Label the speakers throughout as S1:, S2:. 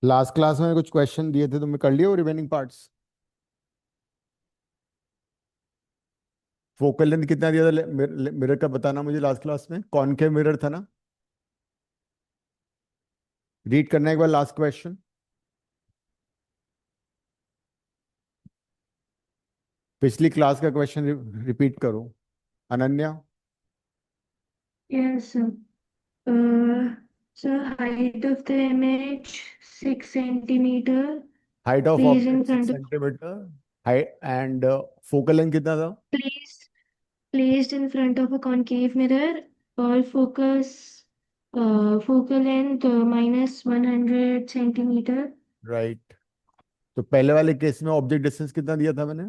S1: Last class में कुछ question दिए थे, तुमने कर लिए वो रिमेनिंग पार्ट्स? फोकल लेंथ कितना दिया था मिरर का, बताना मुझे। लास्ट क्लास में कॉनकेव मिरर था ना? रीड करना एक बार लास्ट क्वेश्चन। पिछली क्लास का क्वेश्चन रिपीट करो Ananya.
S2: Yes, sir. So height of the image 6 centimeter.
S1: Height of
S2: Placed in
S1: object six
S2: front of
S1: centimetre height and focal length कितना था?
S2: placed placed in front of a concave mirror. Or focal length -100 centimeter.
S1: Right. तो पहले वाले case में object distance कितना दिया था मैंने?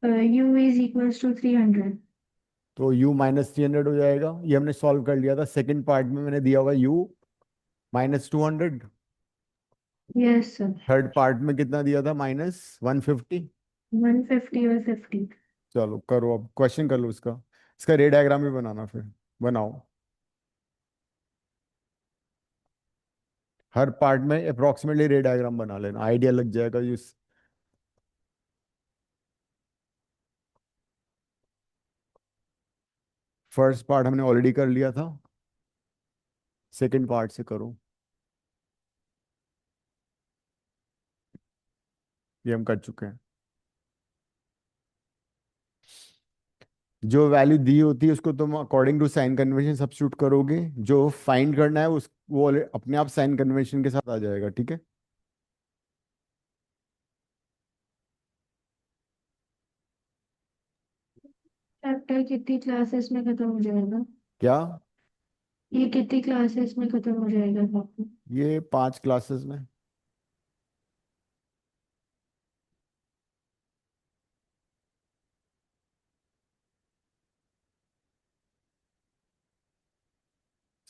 S2: U is equals to 300.
S1: तो u -300 हो जाएगा। ये हमने सॉल्व कर लिया था। सेकंड पार्ट में मैंने दिया हुआ u -200।
S2: Yes, sir.
S1: Third part में कितना दिया था? -150।
S2: 150 or 50.
S1: चलो करो, अब क्वेश्चन कर लो इसका। इसका रे डायग्राम भी बनाना, फिर बनाओ। हर पार्ट में अप्रोक्सीमेटली रे डायग्राम बना लेना, आइडिया लग जाएगा यूज। फर्स्ट पार्ट हमने ऑलरेडी कर लिया था, सेकंड पार्ट से करो। ये हम कर चुके हैं। जो वैल्यू दी होती है उसको तुम according to sign convention substitute करोगे। जो फाइंड करना है उस वो अपने आप साइन कन्वेंशन के साथ आ जाएगा, ठीक है?
S2: चैप्टर कितनी क्लासेस में खत्म हो जाएगा?
S1: क्या?
S2: ये कितनी क्लासेस में खत्म हो जाएगा आपको?
S1: ये 5 क्लासेस में।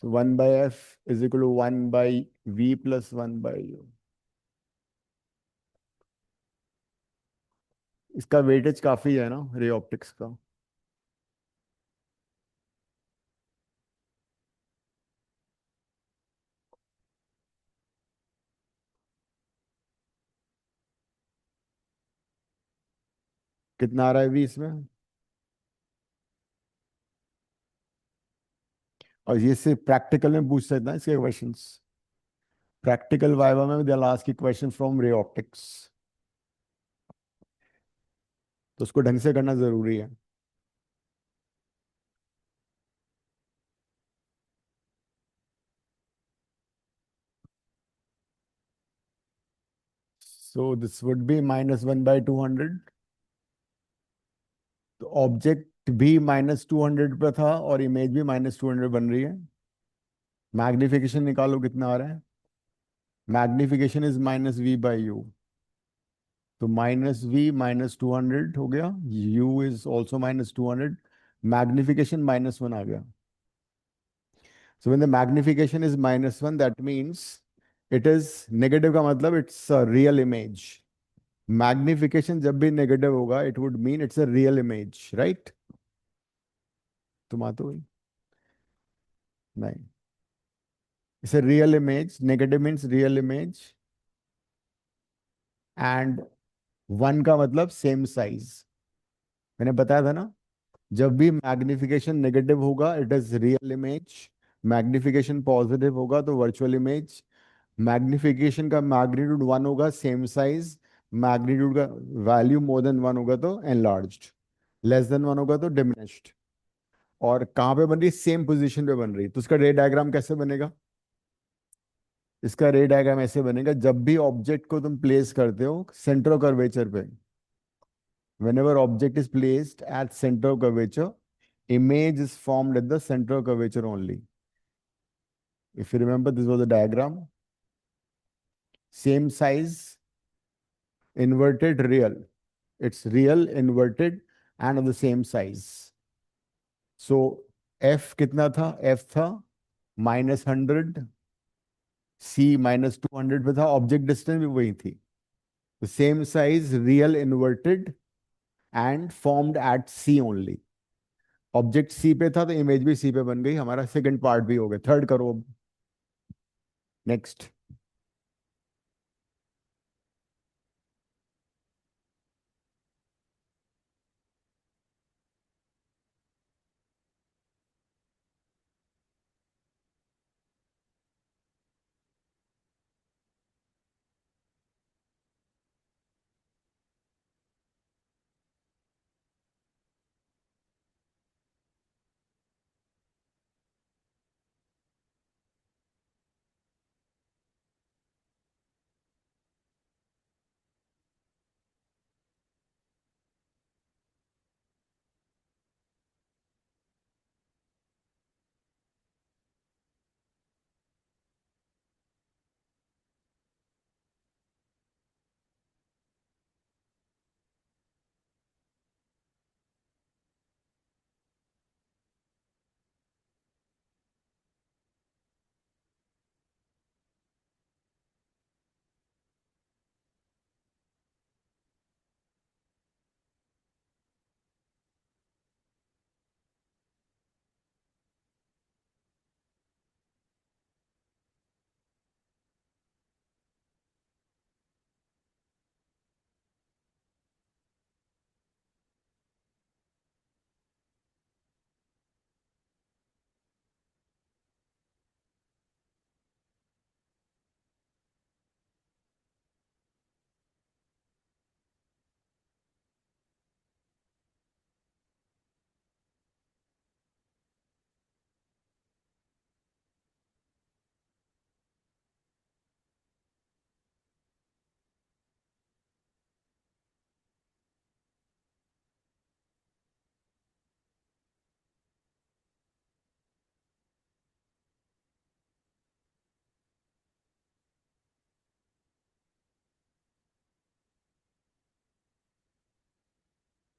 S1: So 1/f = 1/v + 1/u। इसका वेटेज काफी है ना रे ऑप्टिक्स का। कितना आ रहा है वी इसमें? और ये सिर्फ प्रैक्टिकल में पूछ सकता है इसके क्वेश्चंस। प्रैक्टिकल वाइवा में दे लास्ट की क्वेश्चन फ्रॉम रे ऑप्टिक्स, तो उसको ढंग से करना जरूरी है। So this would be -1/200। तो ऑब्जेक्ट भी -200 पे था और इमेज भी -200 बन रही है। मैग्निफिकेशन निकालो कितना आ रहा है। Magnification is -v/u। तो -v -200 हो गया। u is also -200। मैग्निफिकेशन -1 आ गया। So when the magnification is -1, that means it is negative का मतलब it's a real image. Magnification जब भी negative होगा, it would mean it's a real image, right? तुम आते हो? नहीं, it's a real image. Negative means real image and 1 का मतलब same size. मैंने बताया था ना, जब भी मैग्निफिकेशन नेगेटिव होगा it is real image, magnification positive होगा तो वर्चुअल इमेज। मैग्निफिकेशन का मैग्नीट्यूड 1 होगा सेम साइज, मैग्नीट्यूड का वैल्यू मोर देन 1 होगा तो एनलार्ज्ड, लेस देन 1 होगा तो डिमिनिश्ड। और कहाँ पे बन रही? सेम पोजीशन पे बन रही। तो उसका रे डायग्राम कैसे बनेगा? इसका रे डायग्राम ऐसे बनेगा, जब भी ऑब्जेक्ट को तुम प्लेस करते हो सेंटर ऑफ कर्वेचर पे, whenever object is placed at center of curvature, image is formed at the center of curvature only. If you remember, this was the diagram. Same size, inverted, real. It's real, inverted, and of the same size. So f कितना था? f था -100, c -200 पे था, object distance भी वही थी। तो same size, real, inverted and formed at c only. Object C पे था तो इमेज भी सी पे बन गई। हमारा सेकंड पार्ट भी हो गया। थर्ड करो अब। नेक्स्ट।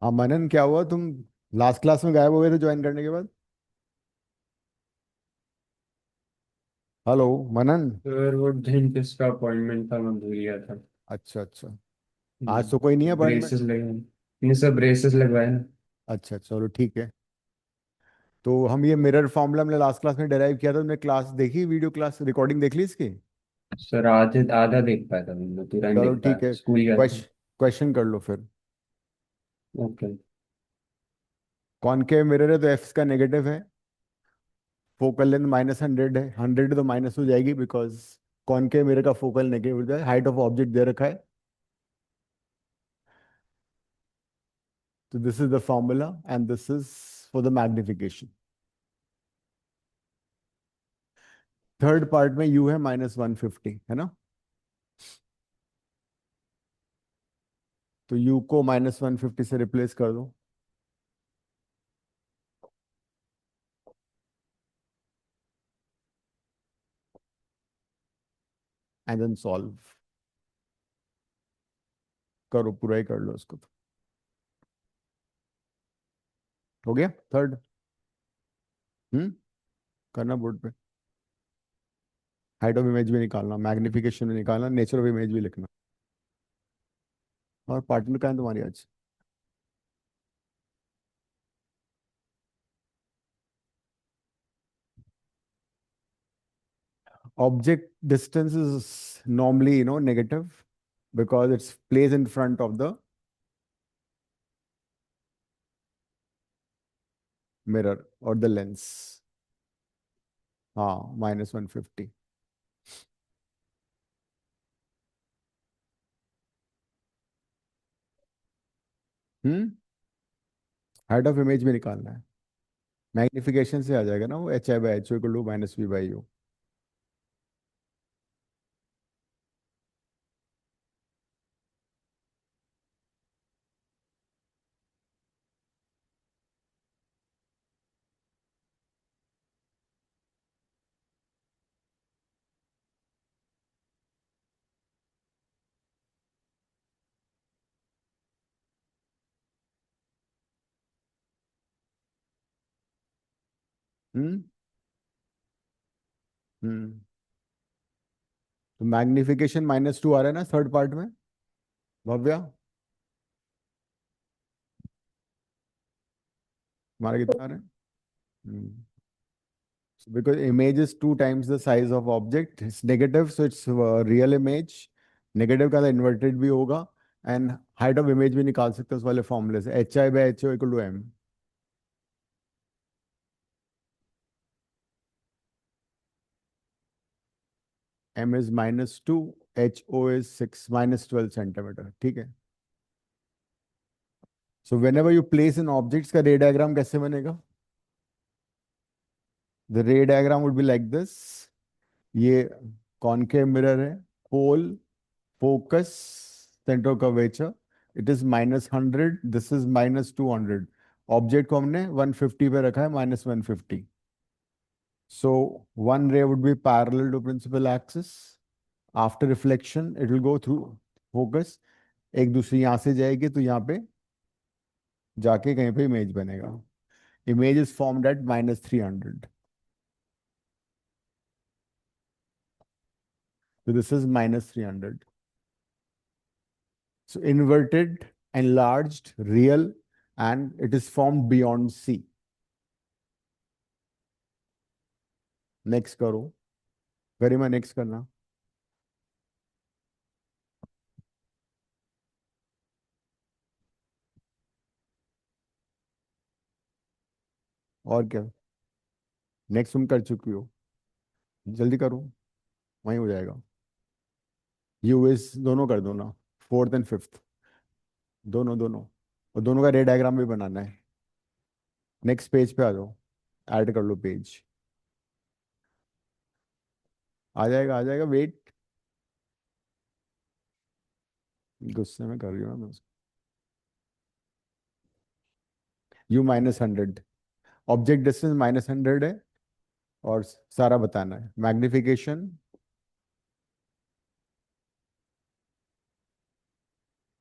S1: हाँ मनन, क्या हुआ? तुम लास्ट क्लास में गायब हो गए थे ज्वाइन करने के बाद। हेलो मनन।
S3: सर वो डेंटिस्ट का अपॉइंटमेंट था, मैं भूल गया था।
S1: अच्छा अच्छा। आज तो कोई नहीं है अपॉइंटमेंट।
S3: ब्रेसेस लगे नहीं सर, ब्रेसेस लगवाए ना।
S1: अच्छा चलो ठीक है। तो हम ये मिरर फॉर्मूला हमने लास्ट क्लास में डेराइव किया था, तुमने क्लास देखी? वीडियो क्लास रिकॉर्डिंग देख ली इसकी?
S3: सर आधे आधा देख पाया था, मैं पूरा नहीं
S1: चलो
S3: देख
S1: ठीक
S3: पाया,
S1: है,
S3: स्कूल गया था।
S1: क्वेश्चन कर लो फिर।
S3: ओके।
S1: कॉनकेव मिरर है तो एफ का नेगेटिव है। फोकल लेंथ -100 है, 100 तो माइनस हो जाएगी बिकॉज कॉनकेव मिरर का फोकल नेगेटिव होता है। हाइट ऑफ ऑब्जेक्ट दे रखा है, तो this is the formula and this is for the magnification. Third part में यू है -150, है ना? तो यू को -150 से रिप्लेस कर दो एंड देन सॉल्व करो, पूरा ही कर लो उसको तो। हो गया थर्ड। हम्म, करना बोर्ड पे। हाइट ऑफ इमेज भी निकालना, मैग्निफिकेशन भी निकालना, नेचर ऑफ इमेज भी लिखना। और पार्टनर का है तुम्हारी आज? Object distance is normally, negative because it's placed in front of the mirror or the lens. हाँ, -150। हम्म, हाइट ऑफ इमेज में निकालना है। मैग्निफिकेशन से आ जाएगा ना वो, HI/HO इक्वल टू -V/U। हम्म हम्म। तो मैग्निफिकेशन -2 आ रहा है ना थर्ड पार्ट में, भव्या? हमारा कितना आ रहा है? Because image is 2 times the size of object, it's negative, so it's real image। Negative का तो इन्वर्टेड भी होगा। एंड हाइट ऑफ इमेज भी निकाल सकते हैं उस वाले फॉर्मूले से, HI/HO equal to M। M is -2, HO is 6 -12 centimetre, ठीक है। So whenever you place in objects का रे डायग्राम कैसे बनेगा? The ray diagram would be like this. ये कॉनकेव मिरर है, pole, focus, centre of curvature. It is -100, this is -200। Object को हमने 150 पे रखा है, -150। So one ray would be parallel to principal axis. After reflection it will go through focus, एक दूसरी यहां से जाएगी तो यहाँ पे जाके कहीं पे इमेज बनेगा। Image is formed eight -300, so this is -300। So inverted, enlarged, real, and it is formed beyond C। Next करो, गरिमा नेक्स्ट करना। और क्या? नेक्स्ट तुम कर चुकी हो, जल्दी करो, वहीं हो जाएगा। यूएस दोनों कर दो ना, फोर्थ एंड फिफ्थ, दोनों दोनों। और दोनों का रे डायग्राम भी बनाना है। नेक्स्ट पेज पे आ जाओ, ऐड कर लो पेज। आ जाएगा, वेट। गुस्से में कर रही हूँ ना मैं। यू -100, ऑब्जेक्ट डिस्टेंस -100 है, और सारा बताना है। मैग्निफिकेशन,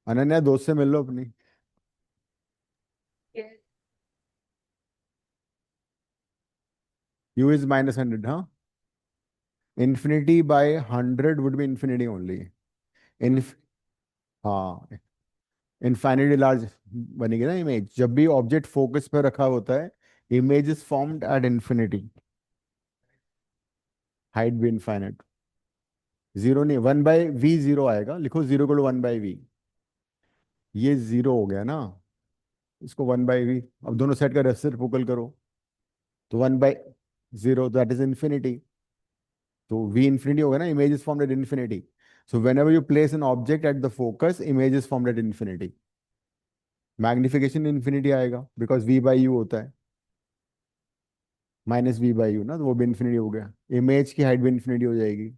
S1: अनन्या दोस्त से मिल लो अपनी। u is -100, हाँ. Infinity by 100 would be infinity only. Inf हाँ, इनफाइनिटी लार्ज बनेगी ना इमेज. जब भी ऑब्जेक्ट फोकस पे रखा होता है, image is formed at infinity. Height भी इनफाइनाइट. जीरो नहीं, 1/v जीरो आएगा. लिखो 0 = 1/v. ये जीरो हो गया ना, इसको 1/v. अब दोनों सेट का रेसिप्रोकल करो, तो 1/0 दैट इज इन्फिनिटी. तो v इन्फिनिटी होगा ना, image is formed at infinity. So whenever you place an object at the focus, image is formed at infinity. Magnification infinity आएगा बिकॉज v/u होता है. -v/u ना, तो वो भी इन्फिनिटी हो गया. इमेज की हाइट भी इन्फिनिटी हो जाएगी,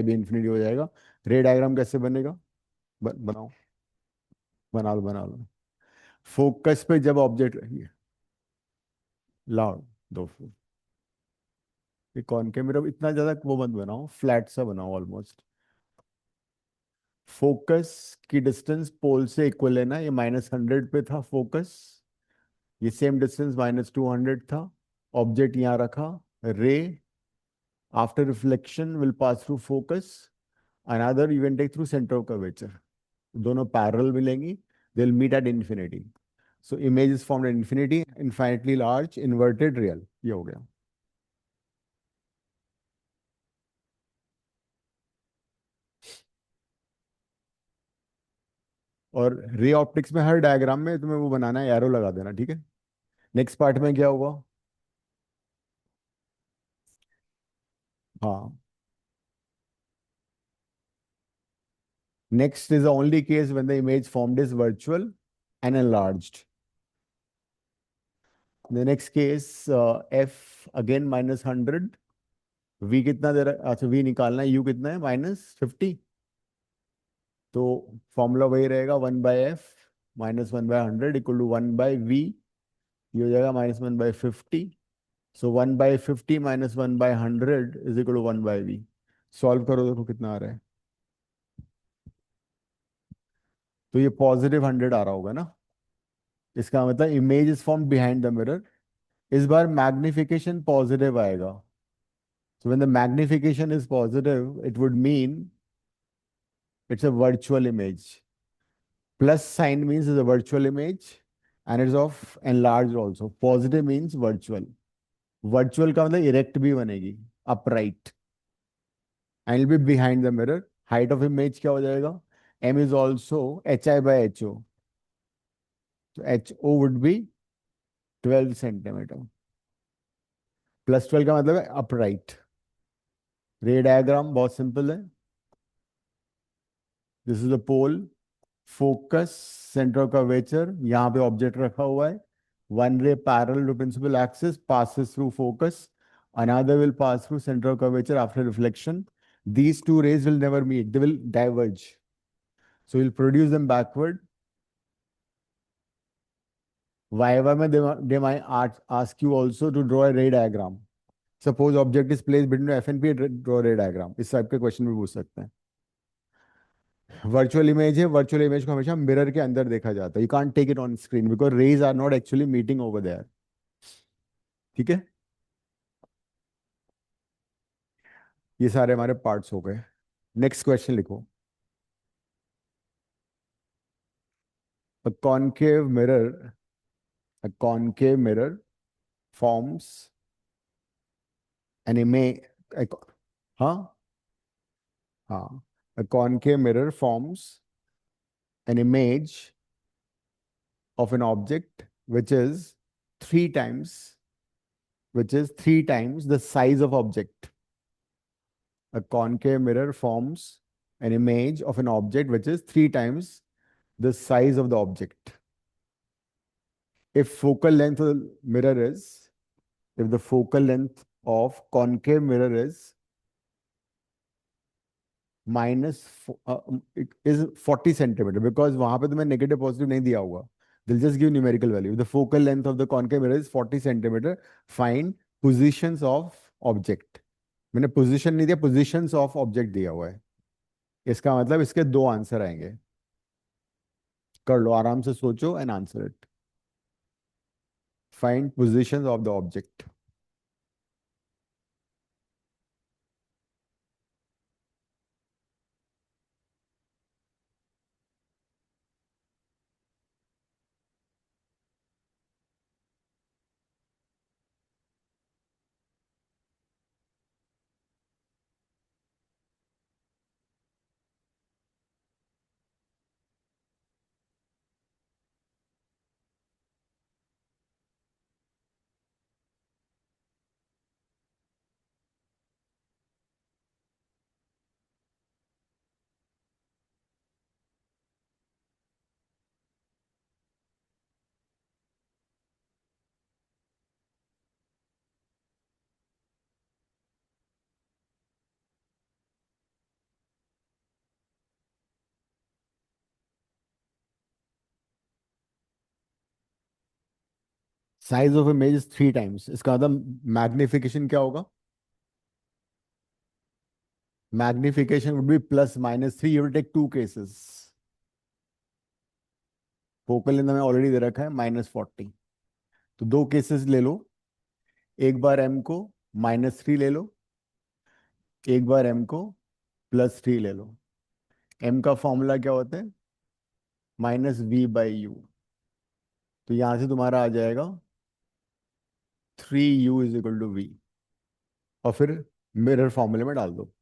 S1: भी इन्फिनिटी हो जाएगा. रे डायग्राम कैसे बनेगा? बनाओ, बना लो, बना लो. फोकस पे जब ऑब्जेक्ट, लाओ दो. ये कौन के मेरा इतना ज्यादा वो मत बनाओ, फ्लैट सा बनाओ ऑलमोस्ट. फोकस की डिस्टेंस पोल से इक्वल है ना, ये -100 पे था फोकस. ये सेम डिस्टेंस -200 था. ऑब्जेक्ट यहाँ रखा. Ray after reflection will pass through focus. Another you can take through centre of curvature. दोनों पैरेलल मिलेंगी. They will meet at infinity. So image is formed at infinity, infinitely large, inverted real. ये हो गया. और ray optics में हर diagram में तुम्हें वो बनाना है, एरो लगा देना, ठीक है. नेक्स्ट पार्ट में क्या होगा? हाँ, next is the only case when the image formed is virtual and enlarged. The next case, f again -100. v कितना दे रहा है? अच्छा, v निकालना है. u कितना है? -50. तो फॉर्मूला वही रहेगा, 1/f -1/100 = 1/v. ये हो जाएगा -1/50. सो 1/50 -1/100 = 1/v. सॉल्व करो, देखो कितना आ रहा है. तो ये +100 आ रहा होगा ना. इसका मतलब image is form behind the mirror. इस बार मैग्निफिकेशन पॉजिटिव आएगा. So when the magnification is positive, it would mean it's a virtual image. Plus sign means it's a virtual image and it's of enlarged also. Positive means virtual. Virtual का मतलब erect भी बनेगी, upright. And it'll be behind the mirror. Height of image क्या हो जाएगा? M is also hi/ho. So ho would be 12 centimeter. +12 का मतलब है upright. रे डायग्राम बहुत सिंपल है. This is the pole. Focus, centre of curvature, यहाँ पे ऑब्जेक्ट रखा हुआ है. One ray parallel to principal axis passes through focus. Another will pass through center of curvature after reflection. These two rays will never meet. They will diverge. So you'll produce them backward. Viva में they might ask you also to draw a ray diagram. Suppose object is placed between F and P, draw a ray diagram. इस type के question भी पूछ सकते हैं. Virtual image है. Virtual image को हमेशा मिरर के अंदर देखा जाता है. You can't take it on screen because rays are not actually meeting over there. ठीक है, ये सारे हमारे पार्ट्स हो गए. नेक्स्ट क्वेश्चन लिखो. A concave mirror, a concave mirror forms an image. हाँ, हाँ. A concave mirror forms an image of an object which is three times the size of object. A concave mirror forms an image of an object which is 3 times the size of the object. If focal length of the mirror is, if the focal length of concave mirror is minus it is 40 centimeter, because वहां पे तुम्हें negative positive नहीं दिया होगा. They'll just give numerical value. If the focal length of the concave mirror is 40 centimeter, find positions of object. मैंने position नहीं दिया, positions of object दिया हुआ है. इसका मतलब इसके दो आंसर आएंगे. कर लो, आराम से सोचो and answer it. Find positions of the object. Size of image is 3 times, इसका मतलब मैग्निफिकेशन क्या होगा? Magnification would be plus minus three, you will take two cases. Focal length हमें ऑलरेडी दे रखा है -40, तो दो केसेस ले लो। एक बार m को -3 ले लो, एक बार m को +3 ले लो। m का फॉर्मूला क्या होता है? -v/u। तो यहां से तुम्हारा आ जाएगा 3u = v, और फिर मिरर फॉर्मूले में डाल दो।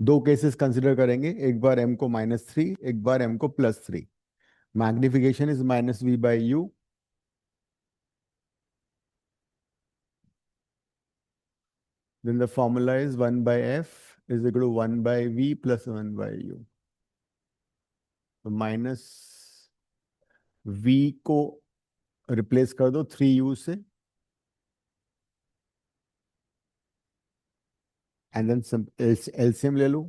S1: दो केसेस कंसिडर करेंगे, एक बार m को -3, एक बार m को +3। Magnification is -v/u, then the formula is 1/f = 1/v + 1/u। तो माइनस v को रिप्लेस कर दो 3u से, एंड देन एलसीएम ले लो।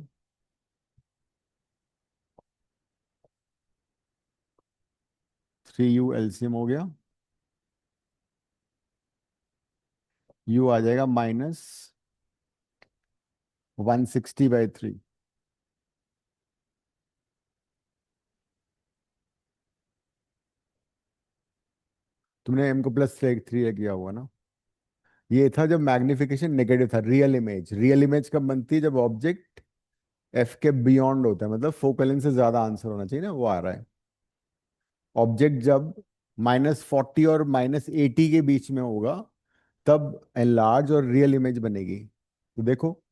S1: 3u एलसीएम हो गया, u आ जाएगा -160/3। तुमने m को +3 किया हुआ ना। ये था जब मैग्निफिकेशन नेगेटिव था। रियल इमेज कब बनती है? जब ऑब्जेक्ट f के बियॉन्ड होता है, मतलब फोकल लेंथ से ज्यादा आंसर होना चाहिए ना, वो आ रहा है। ऑब्जेक्ट जब -40 और -80 के बीच में होगा तब एनलार्ज और रियल इमेज बनेगी। तो देखो,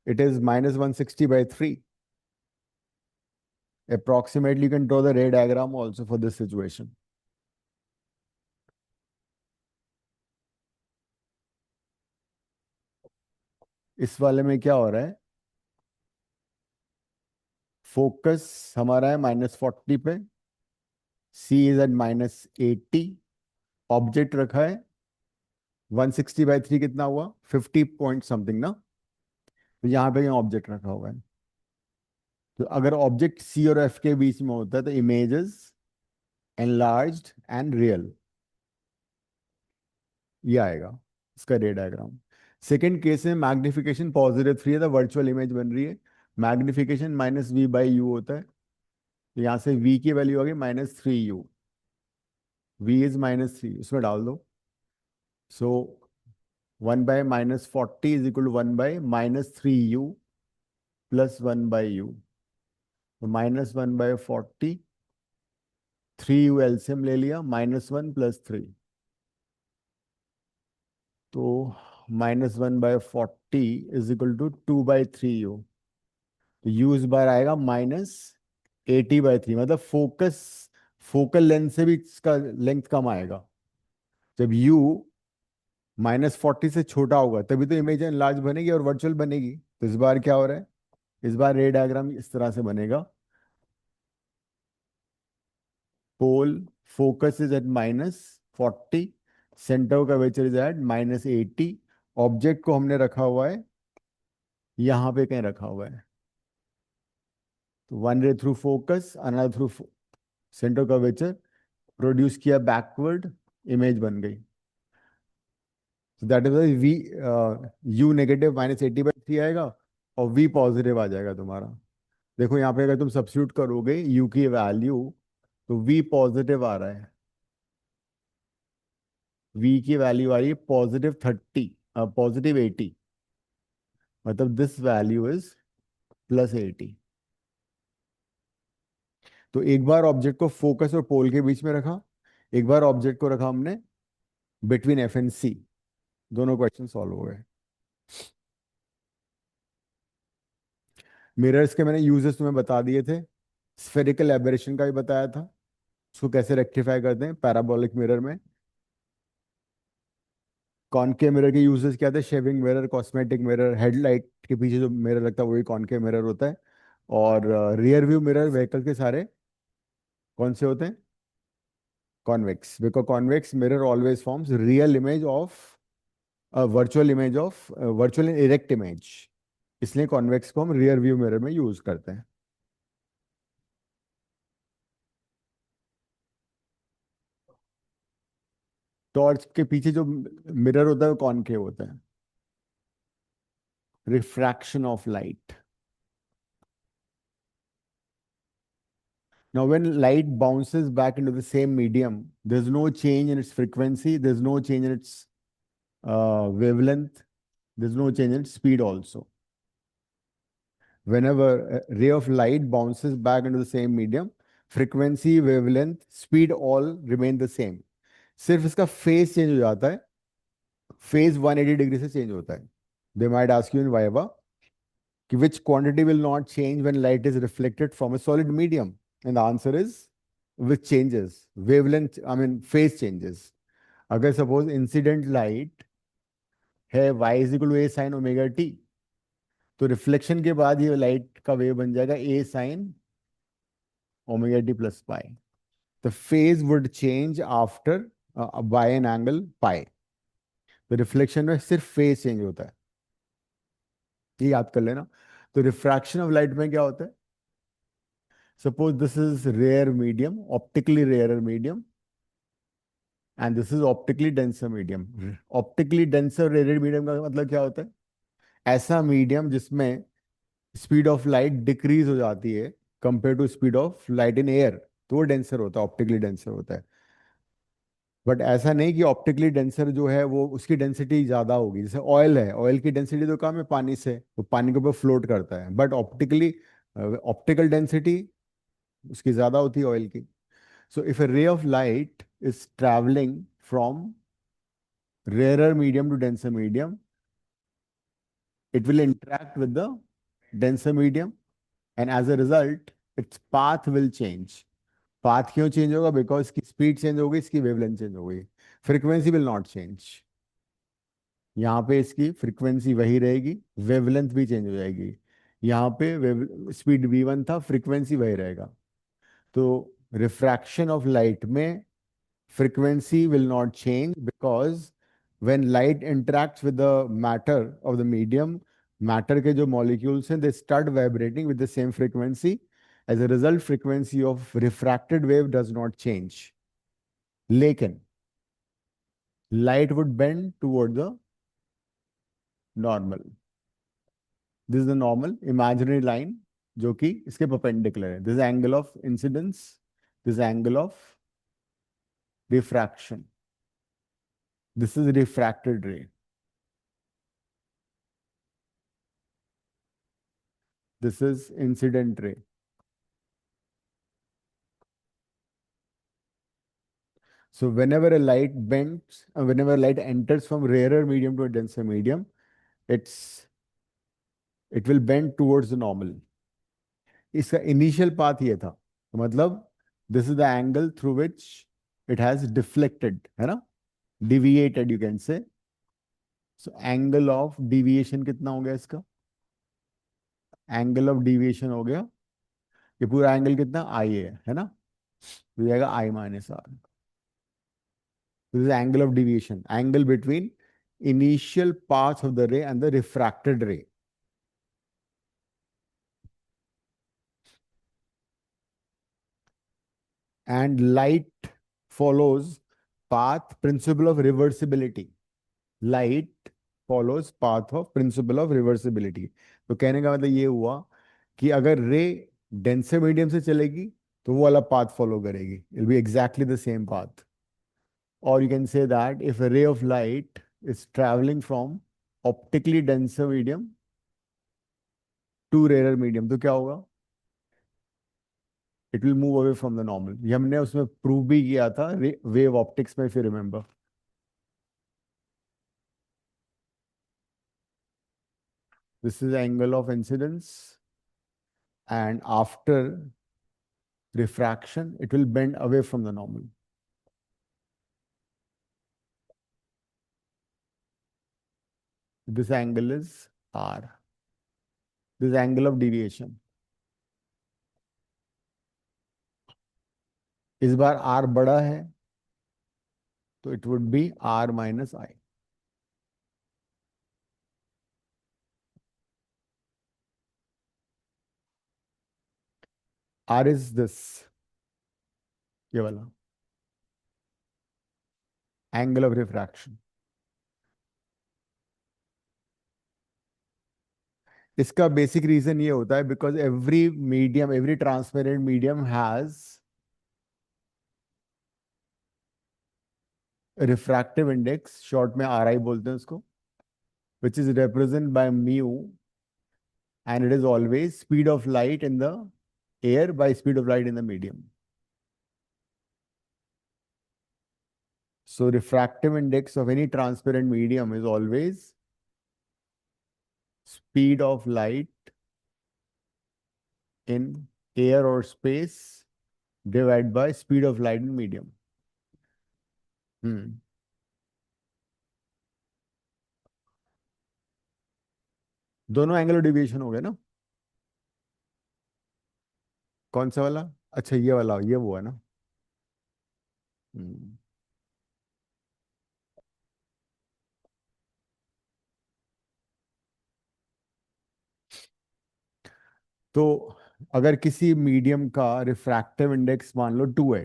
S1: it is -160/3। Approximately you can draw the ray diagram also for this situation. इस वाले में क्या हो रहा है? फोकस हमारा है -40 पे, C इज एट -80, ऑब्जेक्ट रखा है 160/3, कितना हुआ? 50 पॉइंट समथिंग ना। तो यहाँ पे ऑब्जेक्ट रखा हुआ है। तो अगर ऑब्जेक्ट C और F के बीच में होता है तो इमेजेस एनलार्ज्ड एंड रियल, ये आएगा इसका रे डायग्राम। सेकेंड केस में मैग्निफिकेशन +3 है तो वर्चुअल इमेज बन रही है। मैग्निफिकेशन -v/u होता है, तो यहाँ से v की वैल्यू आ गई -3u। v इज -3, उसमें डाल दो। सो 1/-40 = 1/-3u + 1/u। तो -1/40, 3u एलसीएम ले लिया, -1 + 3, तो -1/40 = 2/3u। तो u इस बार आएगा -80/3, मतलब फोकल लेंथ से भी इसका लेंथ कम आएगा। जब u -40 से छोटा होगा तभी तो इमेज लार्ज बनेगी और वर्चुअल बनेगी। तो इस बार क्या हो रहा है? इस बार रे डायग्राम इस तरह से बनेगा। Pole focus is at -40, centre curvature is at -80, object को हमने रखा हुआ है यहाँ पे कहीं रखा हुआ है। तो one ray through focus, another through centre curvature, produce किया बैकवर्ड, इमेज बन गई। तो that is v, u negative -80/3 आएगा और v पॉजिटिव आ जाएगा तुम्हारा। देखो यहाँ पे अगर तुम सब्स्टिट्यूट करोगे u की वैल्यू, तो v पॉजिटिव आ रहा है। v की वैल्यू आ रही है +30, +80, मतलब दिस वैल्यू इज +80। तो एक बार ऑब्जेक्ट को फोकस और पोल के बीच में रखा, एक बार ऑब्जेक्ट को रखा हमने बिटवीन एफ एंड सी। दोनों क्वेश्चन सॉल्व हो गए। मिरर्स के मैंने यूजेस तुम्हें बता दिए थे। स्फेरिकल एबरेशन का भी बताया था, उसको कैसे रेक्टिफाई करते हैं पैराबोलिक मिरर में। कॉनकेव मिरर के यूजेस क्या थे? Shaving mirror, cosmetic mirror, headlight के पीछे जो मिरर लगता है वही कॉनकेव मिरर होता है। और रियर व्यू मिरर व्हीकल के सारे कौन से होते हैं? Convex, because convex mirror always forms real image of virtual erect image, इसलिए कॉन्वेक्स को हम रियर व्यू मिरर में यूज करते हैं। टॉर्च के पीछे जो मिरर होता है वो कॉनकेव होता है. Refraction of light. Now, when light bounces back into the same medium, there's no change in its frequency, there's no change in its wavelength, there's no change in its speed also. Whenever a ray of light bounces back into the same medium, frequency, wavelength, speed all remain the same. सिर्फ इसका phase change हो जाता है. Phase 180 degree से change होता है. They might ask you in Viva कि which quantity will not change when light is reflected from a solid medium? And the answer is which changes? Wavelength, I mean phase changes. अगर suppose incident light है y is equal to a sin omega t, तो reflection के बाद ये light का wave बन जाएगा a sin omega t plus pi. The phase would change after by an angle pi. तो रिफ्लेक्शन में सिर्फ फेज चेंज होता है. ये याद कर लेना. तो रिफ्रैक्शन ऑफ लाइट में क्या होता है? Suppose this is rare medium, optically rarer medium, and this is optically denser medium. Optically denser rarer medium का मतलब क्या होता है? ऐसा मीडियम जिसमें स्पीड ऑफ लाइट डिक्रीज हो जाती है compare to speed of light in air, तो वो डेंसर होता है, ऑप्टिकली डेंसर होता है. बट ऐसा नहीं कि ऑप्टिकली डेंसर जो है वो उसकी डेंसिटी ज्यादा होगी. जैसे ऑयल है, ऑयल की डेंसिटी तो कम है पानी से, वो पानी के ऊपर फ्लोट करता है. बट ऑप्टिकली ऑप्टिकल डेंसिटी उसकी ज्यादा होती है ऑयल की. So if a ray of light is traveling from rarer medium to denser medium, it will interact with the denser medium, and as a result, its path will change. Path क्यों change होगा? Because इसकी speed change हो गई, इसकी wavelength change हो गई. Frequency will not change. यहाँ पे इसकी frequency वही रहेगी, wavelength भी change हो जाएगी. यहाँ पे speed v1 था, frequency वही रहेगा. तो refraction of light में frequency will not change, because when light interacts with the matter of the medium, matter के जो molecules हैं, they start vibrating with the same frequency. As a result, frequency of refracted wave does not change. लेकिन light would bend toward the normal. This is the normal imaginary line जो कि इसके perpendicular है. This is angle of incidence, this is angle of refraction. This is refracted ray. This is incident ray. So whenever a light bends, whenever light enters from rarer medium to a denser medium, it will bend towards the normal. इसका initial path ये था. तो मतलब this is the angle through which it has deflected, है ना? Deviated, you can say. So angle of deviation कितना हो गया इसका? Angle of deviation हो गया. ये पूरा angle कितना? I है ना? तो जाएगा I minus R. This is the angle of deviation, angle between initial path of the ray and the refracted ray. And light follows path principle of reversibility. Light follows path of principle of reversibility. तो कहने का मतलब ये हुआ कि अगर रे denser medium से चलेगी तो वो वाला पाथ फॉलो करेगी. It will be exactly the same path. Or you can say that if a ray of light is traveling from optically denser medium to rarer medium, तो क्या होगा? It will move away from the normal. ये हमने उसमें prove भी किया था wave optics में, if you remember. This is the angle of incidence, and after refraction, it will bend away from the normal. This angle is R. This angle of deviation. इस बार R बड़ा है तो it would be R minus I. R is this, ये वाला. Angle of refraction. इसका basic reason ये होता है because every transparent medium has refractive index, short में आर आई बोलते हैं उसको, which is represent by mu, and it is always speed of light in the air by speed of light in the medium. So refractive index of any transparent medium is always speed of light in air or space divided by speed of light in medium. hmm दोनों angular deviation हो गए ना? कौन सा वाला? अच्छा ये वाला, ये वो है ना? हम्म तो अगर किसी मीडियम का रिफ्रैक्टिव इंडेक्स मान लो 2 है,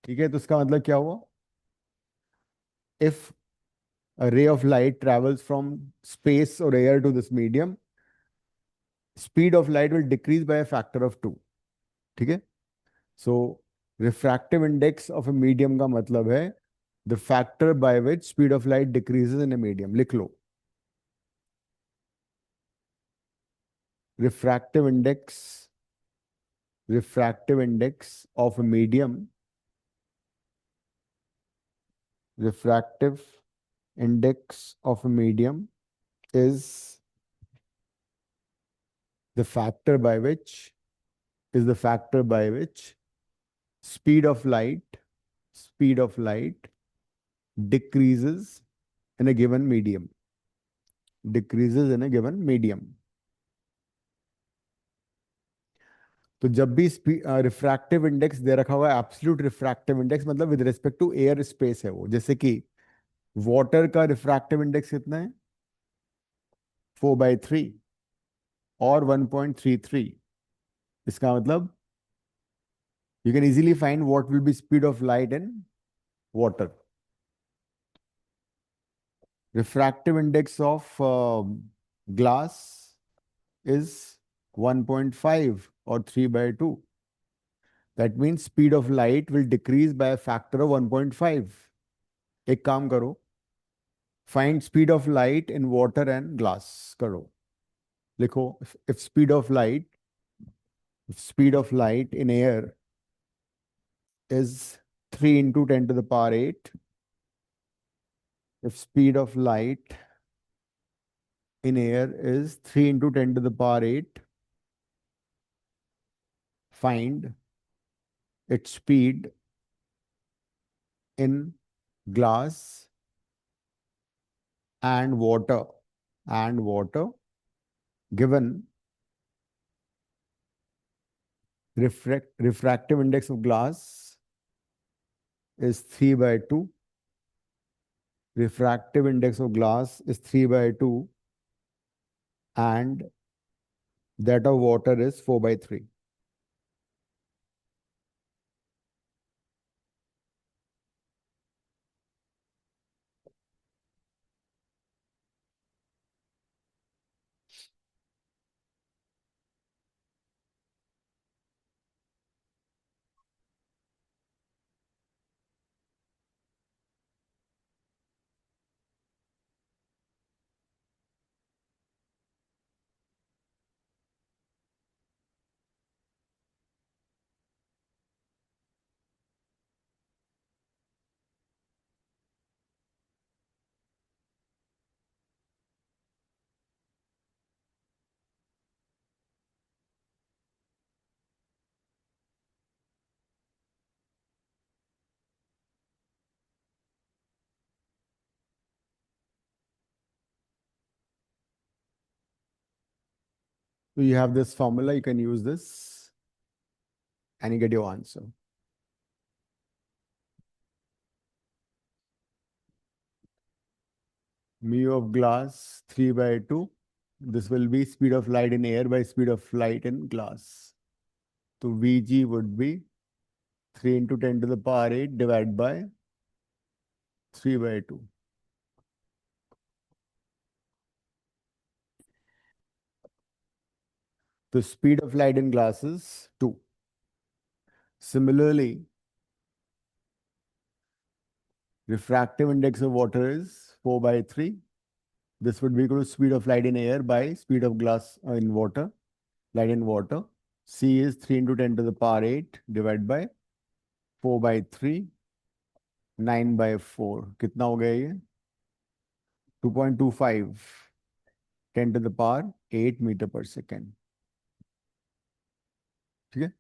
S1: ठीक है, तो इसका मतलब क्या हुआ? If a ray of light travels from space or air to this medium, speed of light will decrease by a factor of 2. ठीक है? So refractive index of a medium का मतलब है the factor by which speed of light decreases in a medium. लिख लो, refractive index of a medium, refractive index of a medium is the factor by which speed of light decreases in a given medium. तो जब भी refractive index दे रखा हुआ है, absolute refractive index मतलब with respect to air space है वो, जैसे कि वाटर का रिफ्रैक्टिव इंडेक्स कितना है? 4/3 और 1.33। इसका मतलब you can easily find what will be speed of light in water. Refractive index of glass is 1.5 or 3/2. That means speed of light will decrease by a factor of 1.5. एक काम करो, find speed of light in water and glass करो, लिखो if speed of light in air is 3 into 10 to the power 8, if speed of light in air is 3 into 10 to the power 8, find its speed in glass and water given refractive index of glass is 3/2, refractive index of glass is 3/2, and that of water is 4/3. So you have this formula, you can use this and you get your answer. Mu of glass 3/2. This will be speed of light in air by speed of light in glass. So Vg would be 3 into 10 to the power 8 divided by 3/2. The speed of light in glass is 2. Similarly, refractive index of water is 4/3. This would be equal to speed of light in air by speed of glass in water, light in water. C is 3 into 10 to the power 8 divided by 4/3, 9/4. कितना हो गया ये? 2.25, 10 to the power 8 metre पर second. ठीक है.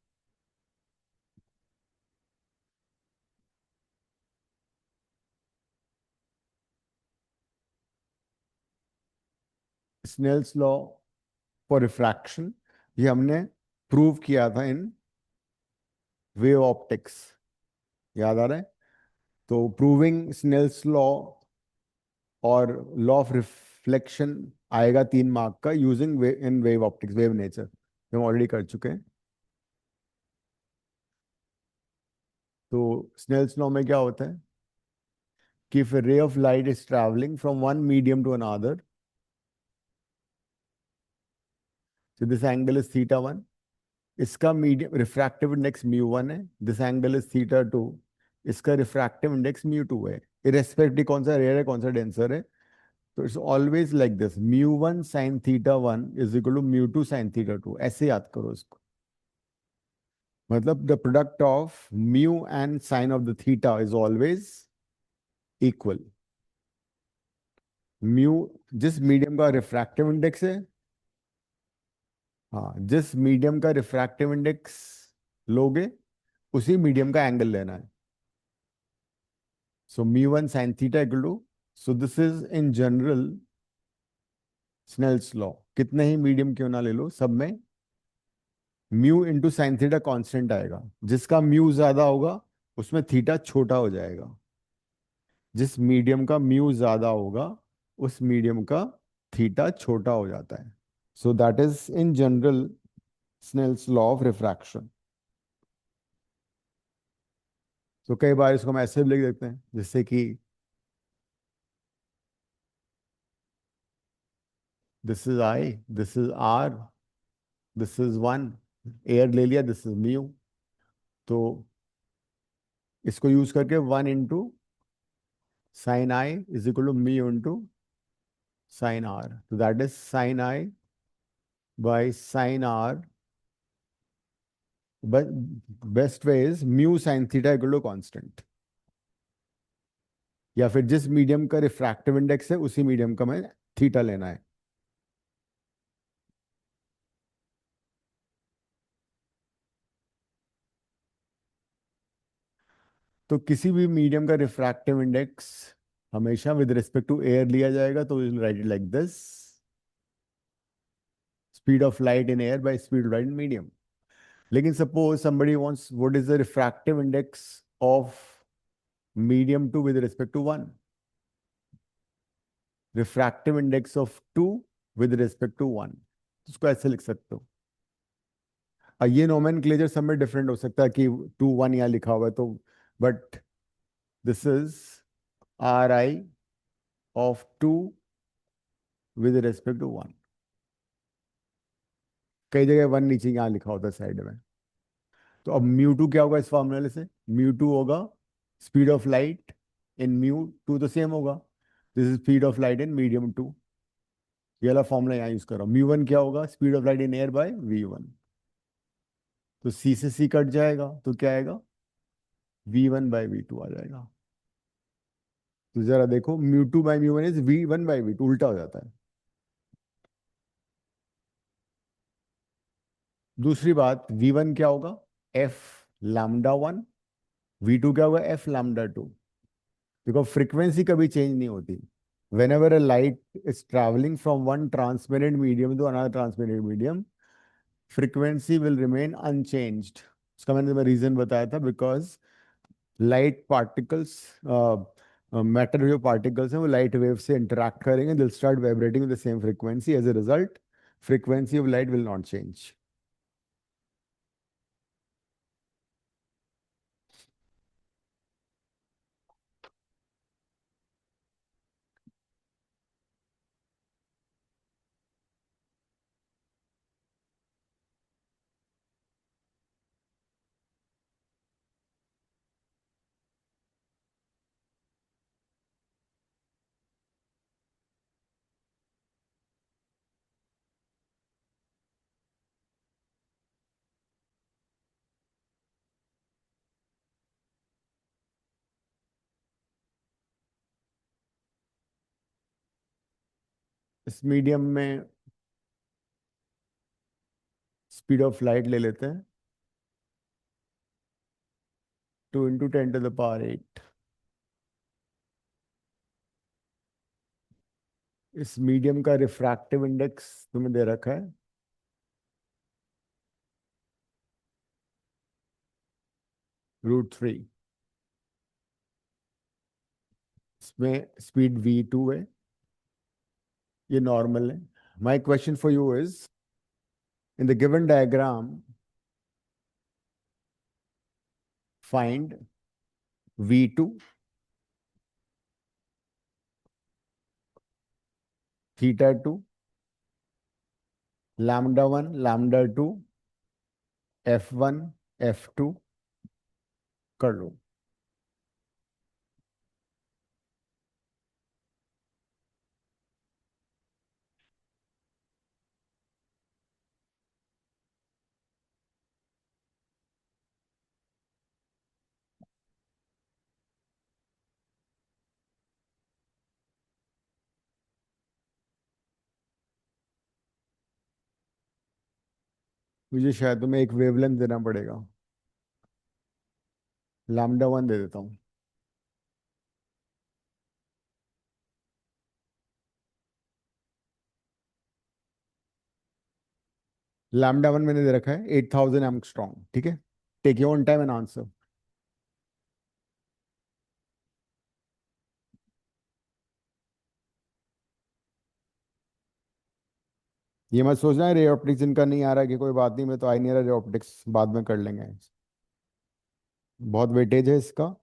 S1: Snell's law for refraction ये हमने prove किया था इन वेव ऑप्टिक्स. याद आ रहा है? तो प्रूविंग स्नेल्स लॉ और लॉ ऑफ रिफ्लेक्शन आएगा 3 मार्क का using in wave optics, wave nature हम ऑलरेडी कर चुके हैं. तो स्नेल्स लॉ में क्या होता है कि if ray of light is travelling from one medium to another, so this angle is θ1, इसका मीडियम रिफ्रैक्टिव इंडेक्स μ1 है, दिस एंगल इज θ2, इसका रिफ्रैक्टिव इंडेक्स μ2 है. इरेस्पेक्टिव कौन सा रेयर है कौन सा डेंसर है. तो it's always like this, μ1 sin θ1 is equal to μ2 sin θ2. ऐसे याद करो इसको. मतलब the product of mu and sine of the theta is always equal. Mu जिस मीडियम का रिफ्रैक्टिव इंडेक्स है, हाँ, जिस मीडियम का रिफ्रैक्टिव इंडेक्स लोगे उसी मीडियम का एंगल लेना है. So μ1 sin theta equal to, so this is in general Snell's law. कितने ही मीडियम क्यों ना ले लो, सब में mu into sine theta constant आएगा. जिसका म्यू ज्यादा होगा उसमें थीटा छोटा हो जाएगा. जिस मीडियम का म्यू ज्यादा होगा उस मीडियम का थीटा छोटा हो जाता है. So that is in general Snell's law of refraction. तो कई बार इसको हम ऐसे भी लिख देते हैं जैसे कि this is I, this is R, this is 1, air ले लिया, दिस इज म्यू. तो इसको यूज करके 1 into sine I is equal to mu into sine R. तो that is sine I by sine R. Best way is mu sine theta equal to constant. या फिर जिस medium का refractive index है उसी मीडियम का मैं थीटा लेना है. तो किसी भी मीडियम का रिफ्रैक्टिव इंडेक्स हमेशा विद रिस्पेक्ट टू एयर लिया जाएगा. तो will write it like this, speed of light in air by speed of light in medium. लेकिन suppose somebody wants what is the refractive index of medium 2 with respect to 1, refractive index of 2 with respect to 1. उसको ऐसे लिख सकते हो. ये nomenclature सब में different हो सकता है कि 2 1 यहाँ लिखा हुआ है तो, but this is R I of 2 with respect to 1. कई जगह 1 नीचे यहाँ लिखा होता है साइड में. तो अब μ2 क्या होगा इस फॉर्मूले से? μ2 होगा स्पीड ऑफ लाइट इन μ2 तो सेम होगा. This is speed of light in medium 2. ये वाला फॉर्मूला यहाँ यूज करो. μ1 क्या होगा? Speed of light in air by v1. तो c से c कट जाएगा तो क्या आएगा? v1 बाय v2 आ जाएगा. तो जरा देखो, μ2 bye μ1 is v1 bye v2, उल्टा हो जाता है. दूसरी बात, v1 क्या होगा? f lambda 1. v2 क्या होगा? f lambda 2. देखो फ्रीक्वेंसी कभी चेंज नहीं होती. whenever a light is traveling from one transparent medium to another transparent medium, frequency will remain unchanged. उसका मैंने रीजन बताया था, बिकॉज लाइट पार्टिकल्स, मैटर जो पार्टिकल्स हैं वो लाइट वेव से इंटरैक्ट करेंगे, they'll start vibrating with the same frequency. As a result frequency of light will not change. इस मीडियम में स्पीड ऑफ लाइट ले लेते हैं, 2 × 10⁸ इस मीडियम का रिफ्रैक्टिव इंडेक्स तुम्हें दे रखा है √3। इसमें स्पीड v2 है, ये नॉर्मल है। My question for you is, in the given diagram find v2, θ2, λ1, λ2, f1, f2 कर लो। मुझे शायद तुम्हें एक वेवलेंथ देना पड़ेगा, λ1 दे देता हूँ। λ1 मैंने दे रखा है 8000 एंगस्ट्रॉम, ठीक है। Take your own time and answer. ये मत सोचना है रे ऑप्टिक्स इनका नहीं आ रहा है कि कोई बात नहीं, मैं तो आ ही नहीं रहा रे ऑप्टिक्स, बाद में कर लेंगे। बहुत वेटेज है इसका।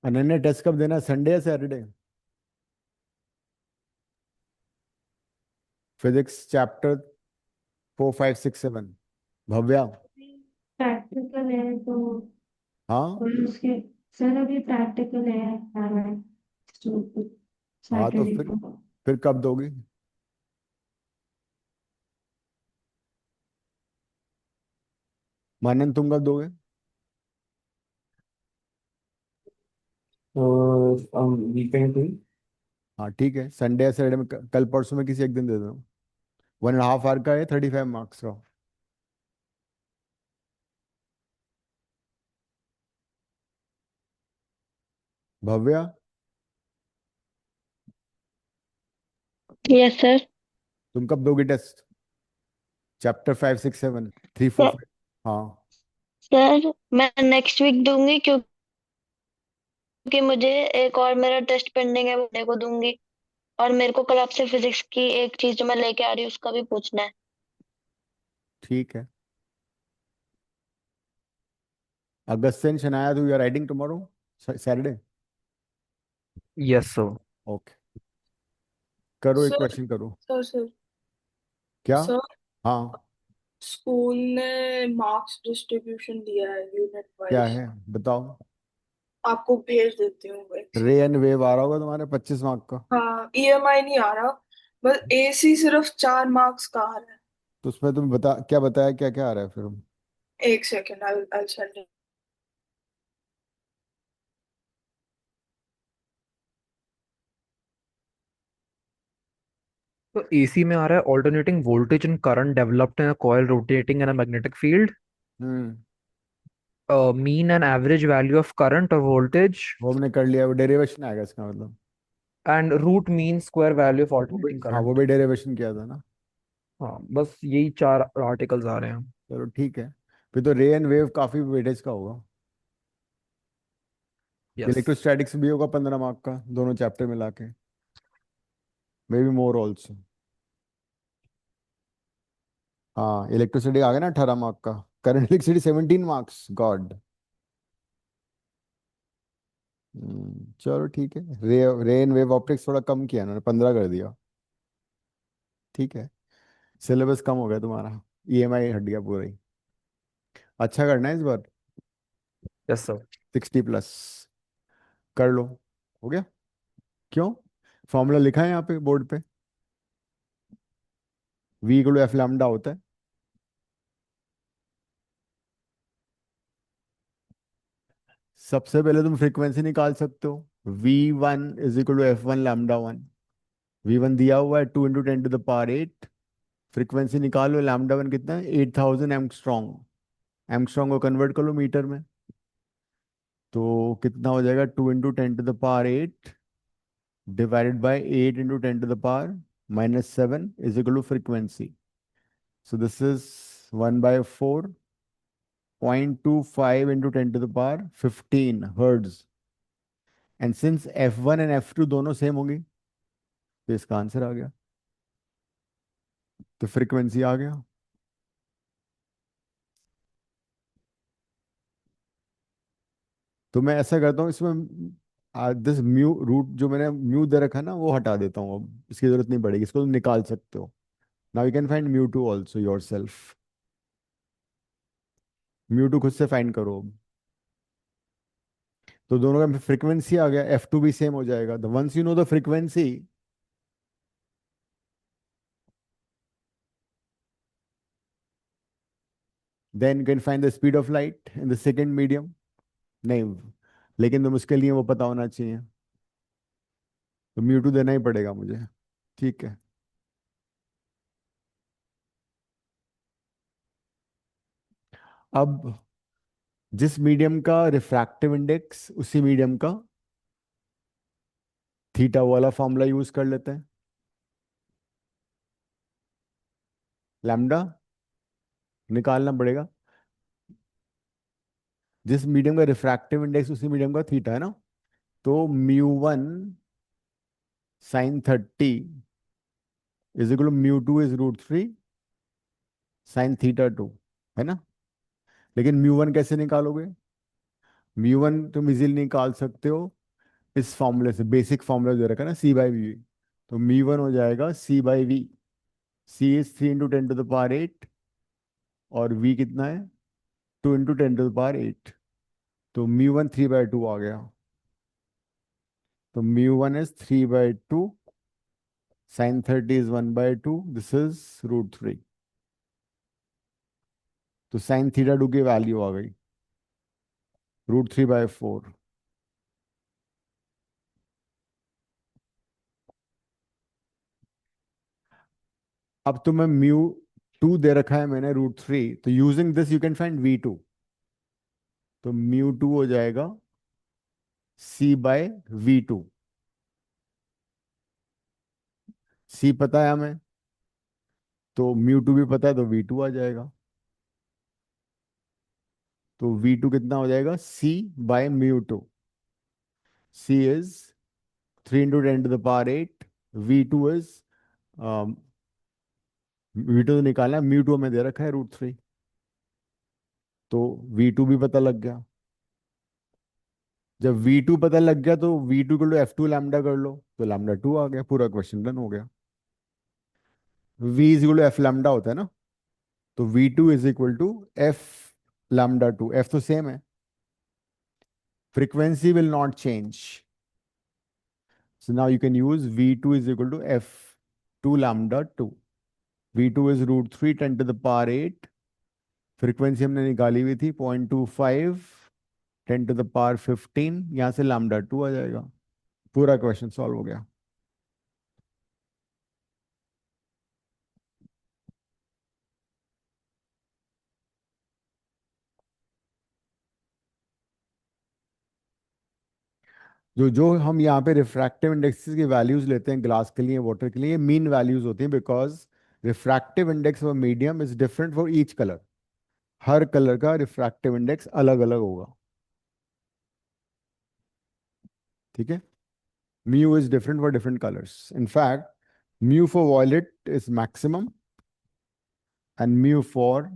S1: अनन्या टेस्ट कब देना है, संडे या Saturday? Physics chapter 4, 5, 6, 7। Bhavya.
S2: Practical है तो
S1: हाँ।
S2: और उसके सर अभी प्रैक्टिकल है
S1: हाँ तो
S2: सैटरडे
S1: फिर
S2: को।
S1: फिर कब दोगी? मानन तुम कब दोगे?
S3: तो वीकेंड पे।
S1: हाँ ठीक है, संडे या सैटरडे में, कल परसों में किसी एक दिन दे दो। 1.5 आवर का है, 35 मार्क्स का। भव्या।
S4: Yes sir.
S1: तुम कब दोगे टेस्ट? चैप्टर 5, 6, 7, 3, 4, 5। हाँ।
S4: सर मैं नेक्स्ट वीक दूंगी क्योंकि मुझे एक और मेरा टेस्ट पेंडिंग है, वो मेरे को दूंगी। और मेरे को कल आपसे फिजिक्स की एक चीज जो मैं लेके आ रही हूँ उसका भी पूछना है।
S1: ठीक है। Augustine Shanaya, you are writing tomorrow, Saturday?
S5: Yes sir.
S1: Okay, करो एक
S6: सर
S1: क्वेश्चन करो।
S6: सर
S1: क्या?
S6: सर
S1: हाँ।
S6: स्कूल ने मार्क्स डिस्ट्रीब्यूशन दिया है यूनिट
S1: क्या
S6: वाइज।
S1: है बताओ।
S6: आपको भेज देती हूँ एक
S1: रे
S6: सेकंड।
S1: एंड वेव आ रहा होगा तुम्हारे 25 मार्क का।
S6: हाँ, ईएमआई नहीं आ रहा, बस एसी सिर्फ 4 मार्क्स का आ रहा है।
S1: तो उसमें तुम बता, क्या बताया, क्या क्या आ रहा है फिर?
S6: एक सेकंड, आई सेंड।
S5: तो एसी में आ रहा है alternating voltage and current developed in a coil rotating in a magnetic field,
S1: hmm.
S5: Mean and average value of current और वोल्टेज,
S1: वो हमने कर लिया, वो डेरिवेशन आएगा इसका मतलब।
S5: And root mean square value of
S1: वो भी,
S5: ऑल्टरनेटिंग
S1: हाँ वो
S5: करंट।
S1: भी डेरिवेशन किया था ना।
S5: हाँ बस यही 4 आर्टिकल्स आ रहे हैं।
S1: चलो ठीक है। फिर तो रे एंड वेव काफी वेटेज का होगा।
S5: यस।
S1: इलेक्ट्रोस्टैटिक्स भी होगा 15 मार्क का, दोनों चैप्टर मिला के, मे बी मोर ऑल्सो। हाँ, इलेक्ट्रिसिटी आ गया ना 18 मार्क का, करंट इलेक्ट्रिसिटी 17 मार्क्स, गॉड। चलो ठीक है, रेन वेव ऑप्टिक्स थोड़ा कम किया उन्होंने, 15 कर दिया। ठीक है, सिलेबस कम हो गया तुम्हारा, ईएमआई हट गया पूरा ही। अच्छा करना है इस बार,
S5: यस सर।
S1: 60+ कर लो। हो गया? क्यों? फॉर्मूला लिखा है यहाँ पे बोर्ड पे, V equal to F lambda होता है। सबसे पहले तुम फ्रीक्वेंसी निकाल सकते हो, V1 = F1 λ1। V1 दिया हुआ है 2 × 10⁻⁸। फ्रीक्वेंसी निकालो, λ1 कितना है, 8000 एंगस्ट्रॉन्ग को कन्वर्ट कर लो मीटर में, तो कितना हो जाएगा, 2 × 10⁸ divided by 8 × 10⁻⁻7 = frequency. So this is 1/4, 0.25 × 10⁻15 hertz. And since F1 and F2 दोनों सेम होंगी, तो इसका आंसर आ गया, तो फ्रीक्वेंसी आ गया। तो मैं ऐसा करता हूँ इसमें, दिस म्यू रूट जो मैंने म्यू दे रखा है ना, वो हटा देता हूँ, अब इसकी जरूरत नहीं पड़ेगी, इसको तुम निकाल सकते हो। Now you can find mu two also your self. Mu two खुद से फाइंड करो अब। तो दोनों का फ्रीक्वेंसी आ गया, F2 भी सेम हो जाएगा। The ones you know the frequency, then you can find the speed of light in the second medium। नहीं, लेकिन तुम उसके लिए वो पता होना चाहिए, तो म्यू टू देना ही पड़ेगा मुझे। ठीक है, अब जिस मीडियम का रिफ्रैक्टिव इंडेक्स, उसी मीडियम का थीटा वाला फॉर्मूला यूज कर लेते हैं। लैम्डा निकालना पड़ेगा, जिस मीडियम का रिफ्रैक्टिव इंडेक्स उसी मीडियम का थीटा है ना, तो μ1 sin 30 = μ2 √3 sin θ2, है ना। लेकिन μ1 कैसे निकालोगे? μ1 तुम इजीली निकाल सकते हो इस फॉर्मूले से, बेसिक फॉर्मूला दे रखा है ना, C/V। तो μ1 हो जाएगा C/V। C इज 3 × 10⁸, और V कितना है, 2 × 10⁸। तो μ1 3/2 आ गया, तो μ1 is 3/2, sin 30 is 1/2, this is √3। तो sin θ2 की वैल्यू आ गई √3/4। अब तो मैं μ2 दे रखा है मैंने √3, तो using this you can find V2। तो μ2 हो जाएगा C/V2। C पता है हमें, तो μ2 भी पता है, तो V2 आ जाएगा। तो V2 कितना हो जाएगा, C/μ2। C is 3 × 10⁸, V2 is, V2 तो निकालना है, μ2 हमें दे रखा है √3, तो V2 भी पता लग गया। जब V2 पता लग गया, तो V2 को F2 लैम्डा कर लो, तो λ2 आ गया, पूरा क्वेश्चन डन हो गया। V is equal to F lambda होता है ना, तो V2 is equal to F λ2। F तो सेम है, frequency will not change, so now you can use V2 is equal to F2 λ2। V2 is √3 10⁸। Frequency हमने निकाली हुई थी 0.25 10⁻15, यहाँ से λ2 आ जाएगा, पूरा क्वेश्चन सॉल्व हो गया। जो जो हम यहाँ पे रिफ्रैक्टिव इंडेक्सेस की वैल्यूज लेते हैं ग्लास के लिए, वाटर के लिए, मीन वैल्यूज होती हैं, because refractive index of medium is different for each colour. Her colour का रिफ्रैक्टिव इंडेक्स अलग अलग होगा, ठीक है। Mu is different for different colours. In fact, mu for violet is maximum, and mu for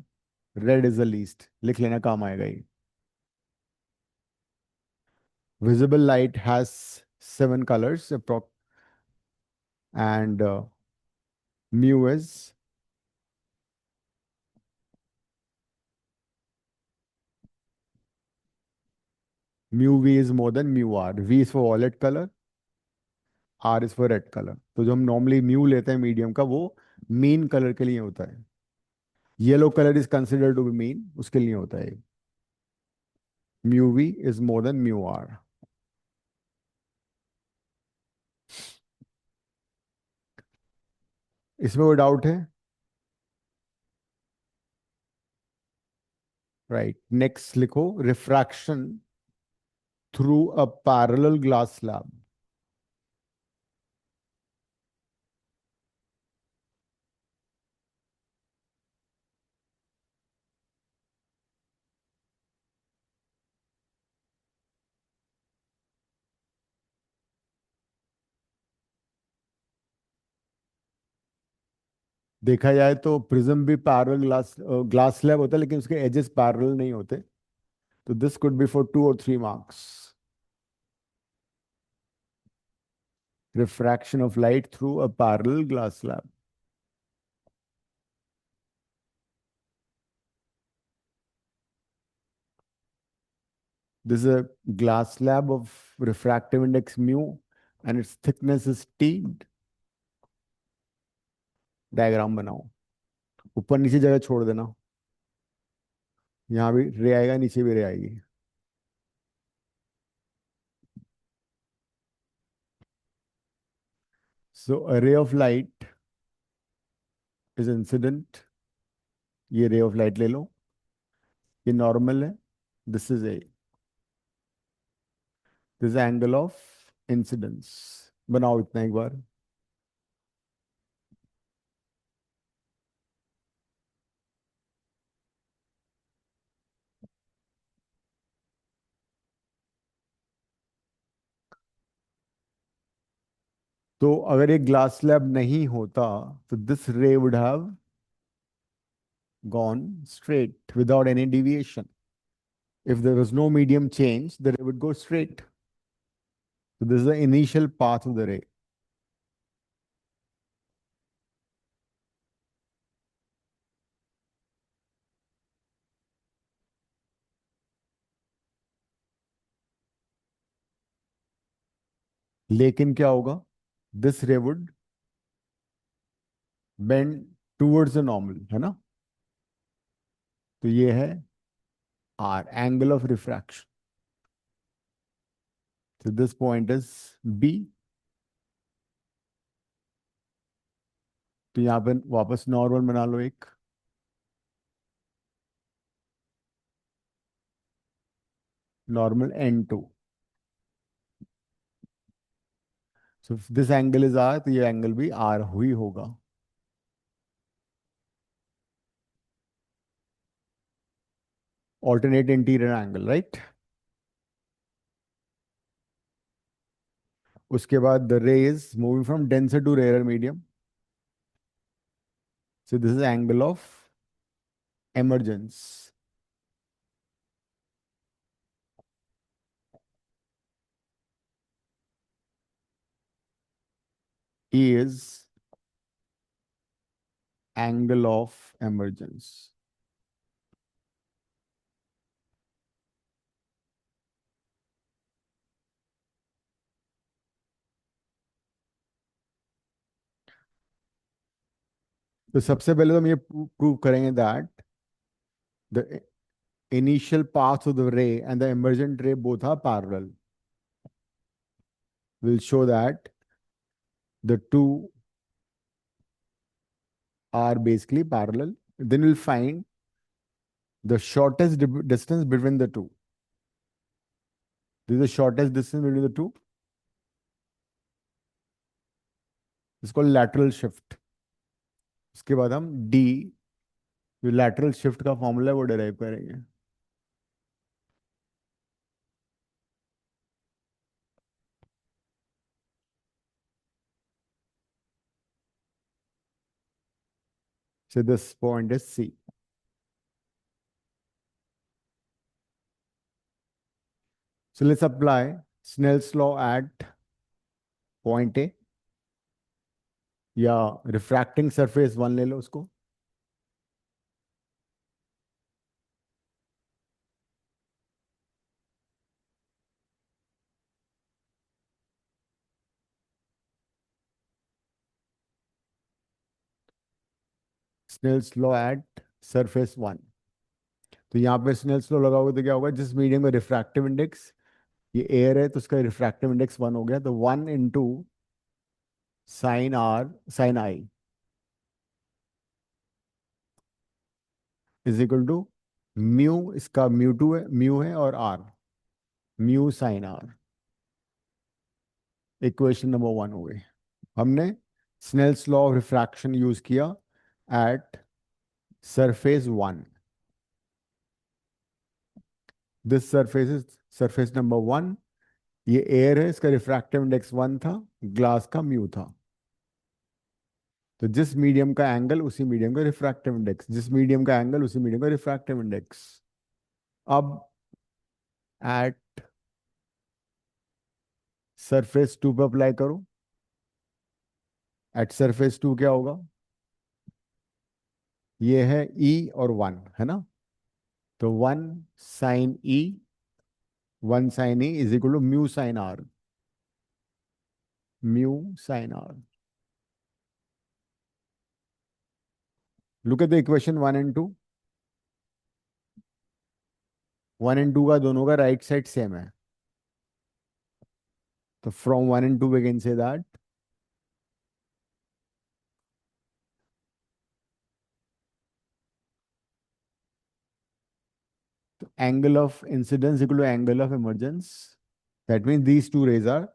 S1: red is the least, लिख लेना, काम आएगा ये. Visible light has 7 colors and mu is mu v is more than mu r. V is for violet color, R is for red color. तो जो हम normally mu लेते हैं मीडियम का, वो मीन कलर के लिए होता है. Yellow colour is considered to be mean, उसके लिए होता है. Mu V is more than mu R. इसमें कोई डाउट है? राइट. नेक्स्ट लिखो, refraction through a parallel glass slab. देखा जाए तो प्रिज्म भी पैरेलल ग्लास स्लैब होता है, लेकिन उसके एजेस पैरेलल नहीं होते. तो this could be for 2 or 3 marks. Refraction of light through a parallel glass slab. This is a glass slab of refractive index mu and its thickness is t. Diagram बनाओ. ऊपर नीचे जगह छोड़ देना. यहाँ भी रे आएगा, नीचे भी रे आएगी. So a ray of light is incident. ये रे ऑफ लाइट ले लो, ये नॉर्मल है. This is a, this angle of incidence. बनाओ इतना एक बार. तो अगर ये ग्लास स्लैब नहीं होता तो दिस रे would have gone straight without any deviation. If there was no medium change, the ray would go straight. So this is the initial path of the ray. लेकिन क्या होगा? This ray would bend towards the normal, है ना? तो ये है R, angle of refraction. So this point is B. तो यहाँ पे वापस नॉर्मल बना लो एक. Normal N2. So if this angle is R, तो ये एंगल भी R ही होगा. Alternate interior angle, right? उसके बाद the ray is moving from denser to rarer medium. So this is angle of emergence. E is angle of emergence. तो सबसे पहले तो हम ये प्रूव करेंगे that the initial paths of the ray and the emergent ray both are parallel. We'll show that the two are basically parallel. Then we'll find the shortest distance between the two. This is the shortest distance between the two. It's called lateral shift. उसके बाद हम D, जो lateral shift का formula है, वो derive करेंगे. So this point is C. So let's apply Snell's law at point A, या refracting surface one ले लो उसको. Snell's law at surface one. तो यहाँ पे स्नेल्स लॉ लगाओगे तो क्या होगा, जिस मीडियम का रिफ्रैक्टिव इंडेक्स, ये एयर है तो उसका रिफ्रैक्टिव इंडेक्स वन हो गया, तो 1 × sine R sine I is equal to mu, इसका म्यू है, और R, mu sine R. Equation number 1 हो गई. हमने Snell's law of refraction use किया at surface one. This surface is surface number 1. ये एयर है, इसका रिफ्रैक्टिव इंडेक्स 1 था, ग्लास का म्यू था. तो जिस मीडियम का एंगल उसी मीडियम का रिफ्रैक्टिव इंडेक्स, जिस मीडियम का एंगल उसी मीडियम का रिफ्रैक्टिव इंडेक्स. अब एट सरफेस 2 पे अप्लाई करो. एट सरफेस 2 क्या होगा, ये है E और 1 है ना, तो 1 sine E, 1 sine E is equal to mu sine R, mu sine R. Look at the equation 1 and 2. 1 and 2 का दोनों का राइट साइड सेम है, तो from 1 and 2 we can say that angle of incidence equal to angle of emergence. That means these two rays are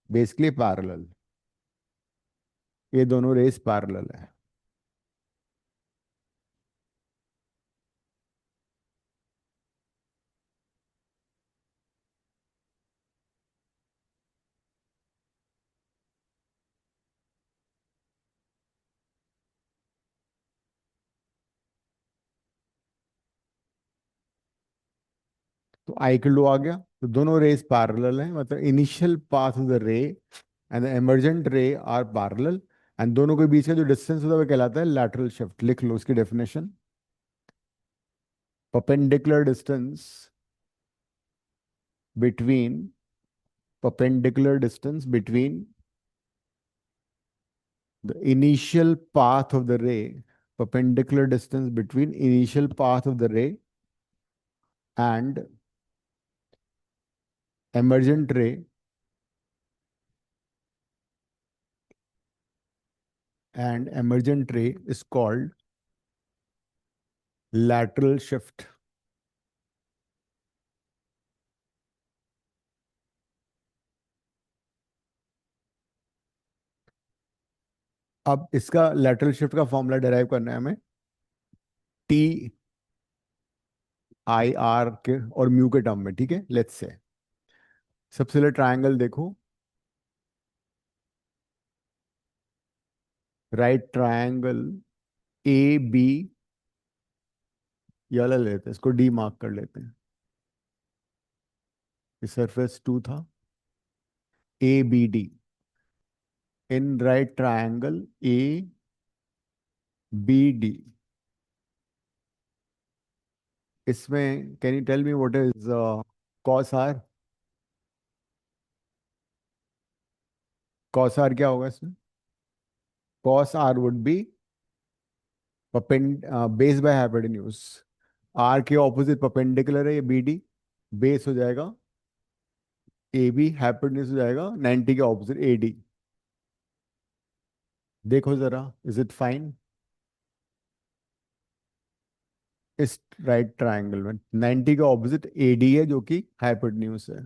S1: basically parallel. ये दोनों rays parallel है. तो I equal to आ गया, तो दोनों रेस पैरेलल हैं, मतलब इनिशियल पाथ ऑफ द रे एंड द एमर्जेंट रे आर पैरेलल, एंड दोनों के बीच का जो डिस्टेंस होता है वो कहलाता है लैटरल शिफ्ट. लिख लो उसकी definition. Perpendicular distance between, perpendicular distance between the initial path of the ray, perpendicular distance between initial path of the ray and emergent ray is called lateral shift. अब इसका lateral shift का formula derive करना है हमें T I are के और mu के term में. ठीक है, लेट्स से सबसे पहले ट्रायंगल देखो, राइट ट्रायंगल ए बी, ये वाला लेते हैं, इसको डी मार्क कर लेते हैं. सरफेस 2 था, A B D. In right triangle A B D, इसमें can you tell me what is cos R? Cos R क्या होगा इसमें? Cos R would be base by hypotenuse. R के ऑपोजिट परपेंडिकुलर है ये बी डी, बेस हो जाएगा A B, hypotenuse हो जाएगा 90 के ऑपोजिट ए डी. देखो जरा, इज इट फाइन? इस राइट ट्रायंगल में 90 का ऑपोजिट ए डी है जो कि हाइपोटेन्यूज है,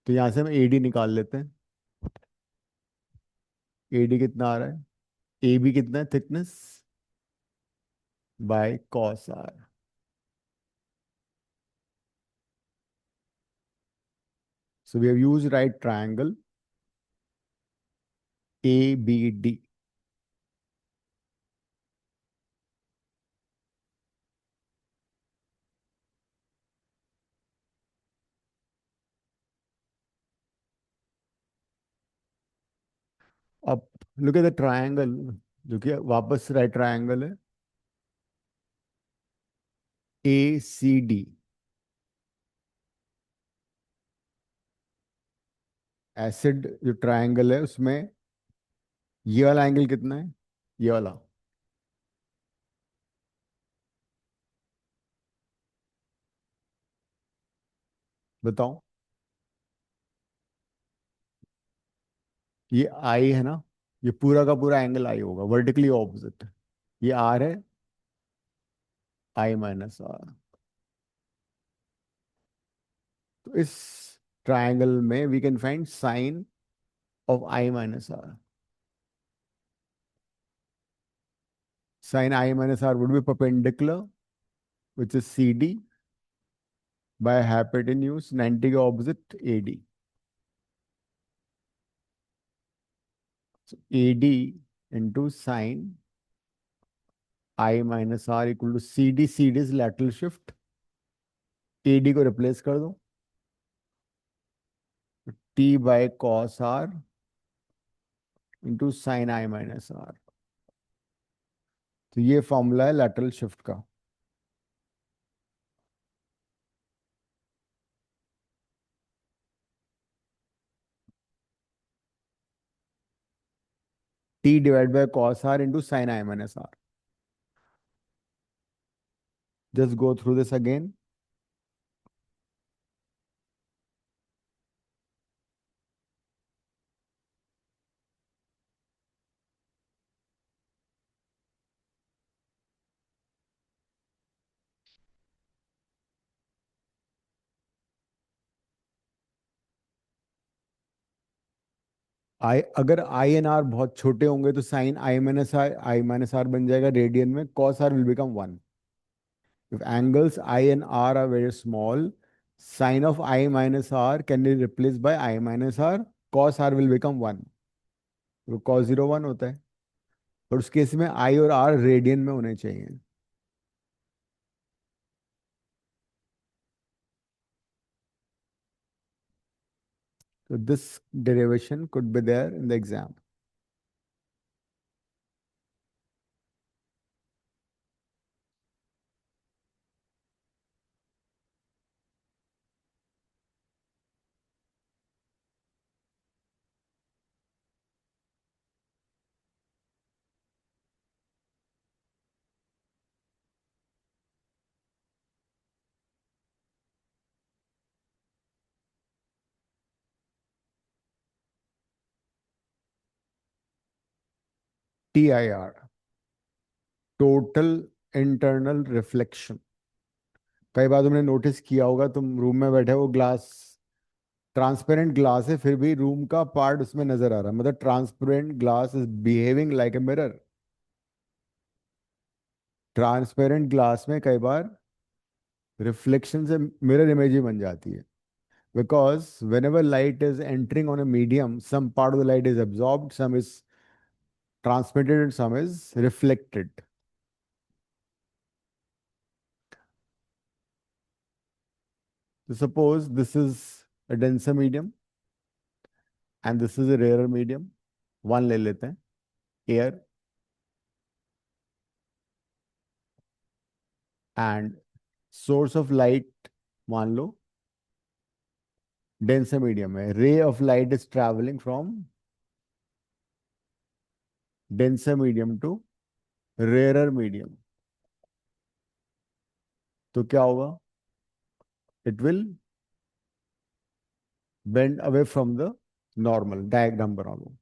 S1: तो यहां से हम ए डी निकाल लेते हैं. ए डी कितना आ रहा है, ए बी कितना है thickness, by cos R. So we have used right triangle ABD. अब लुक एट द ट्रायंगल, जो कि वापस राइट ट्रायंगल है, ए सी डी। एसिड जो ट्रायंगल है उसमें ये वाला एंगल कितना है, ये वाला, बताओ। ये आई है ना, ये पूरा का पूरा एंगल आई होगा, वर्टिकली ऑपोजिट। ये आर है, आई माइनस आर। तो इस ट्रायंगल में we can find sine of I minus R. Sine I minus R would be perpendicular which is C D by hypotenuse 90 के opposite A D. A D into sine I minus R equal to C D. C D is lateral shift, A D को replace कर दो, T by cos R into sine I minus R. तो ये formula है lateral shift का। T divide by cos R into sine I minus R. Just go through this again. I, अगर I and are बहुत छोटे होंगे तो sign I minus are बन जाएगा रेडियन में, cos R will become one. If angles I and R very small, sine of I minus R can be replace by I minus R, cos R will become one. तो cos zero one होता है, और उस case में आई और are radian में होने चाहिए। तो this derivation could be there in the exam. T I R, total internal reflection. कई बार तुमने नोटिस किया होगा, तुम रूम में बैठे हो, ग्लास ट्रांसपेरेंट ग्लास है, फिर भी रूम का पार्ट उसमें नजर आ रहा है, मतलब transparent glass is behaving like a mirror. Transparent glass में कई बार रिफ्लेक्शन से मिरर इमेज ही बन जाती है, because whenever light is entering on a medium, some part of the light is absorbed, some is transmitted and some is reflected. So suppose this is a denser medium and this is a rarer medium. One ले लेते हैं, air, and source of light मान लो denser medium है. Ray of light is traveling from denser medium to rarer medium. तो क्या होगा? It will bend away from the normal. Diagram बना लो.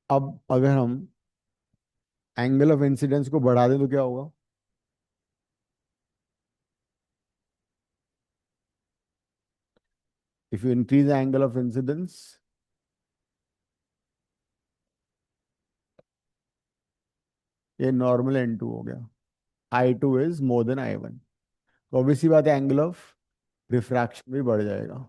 S1: अब अगर हम एंगल ऑफ इंसिडेंस को बढ़ा दें तो क्या होगा? If you increase the angle of incidence, ये नॉर्मल N2 हो गया, I2 is more then I1। तो ऑब्वियसली बात है, एंगल ऑफ रिफ्रैक्शन भी बढ़ जाएगा।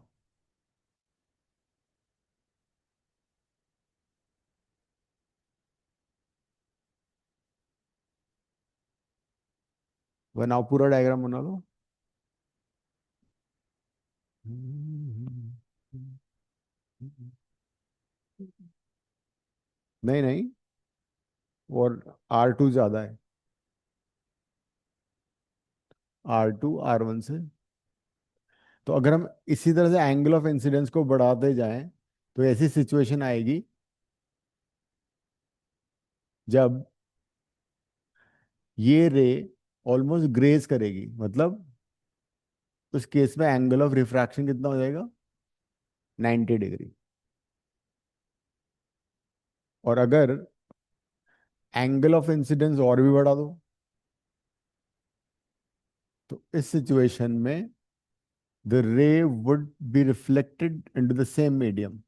S1: बनाओ, पूरा डायग्राम बना लो। नहीं नहीं, और R2 ज्यादा है, R2 R1 से। तो अगर हम इसी तरह से एंगल ऑफ इंसिडेंस को बढ़ाते जाएं तो ऐसी सिचुएशन आएगी जब ये रे ऑलमोस्ट ग्रेज करेगी, मतलब उस केस में एंगल ऑफ रिफ्रैक्शन कितना हो जाएगा, 90 डिग्री। और अगर एंगल ऑफ इंसिडेंस और भी बढ़ा दो तो इस सिचुएशन में द रे would be reflected into the same medium.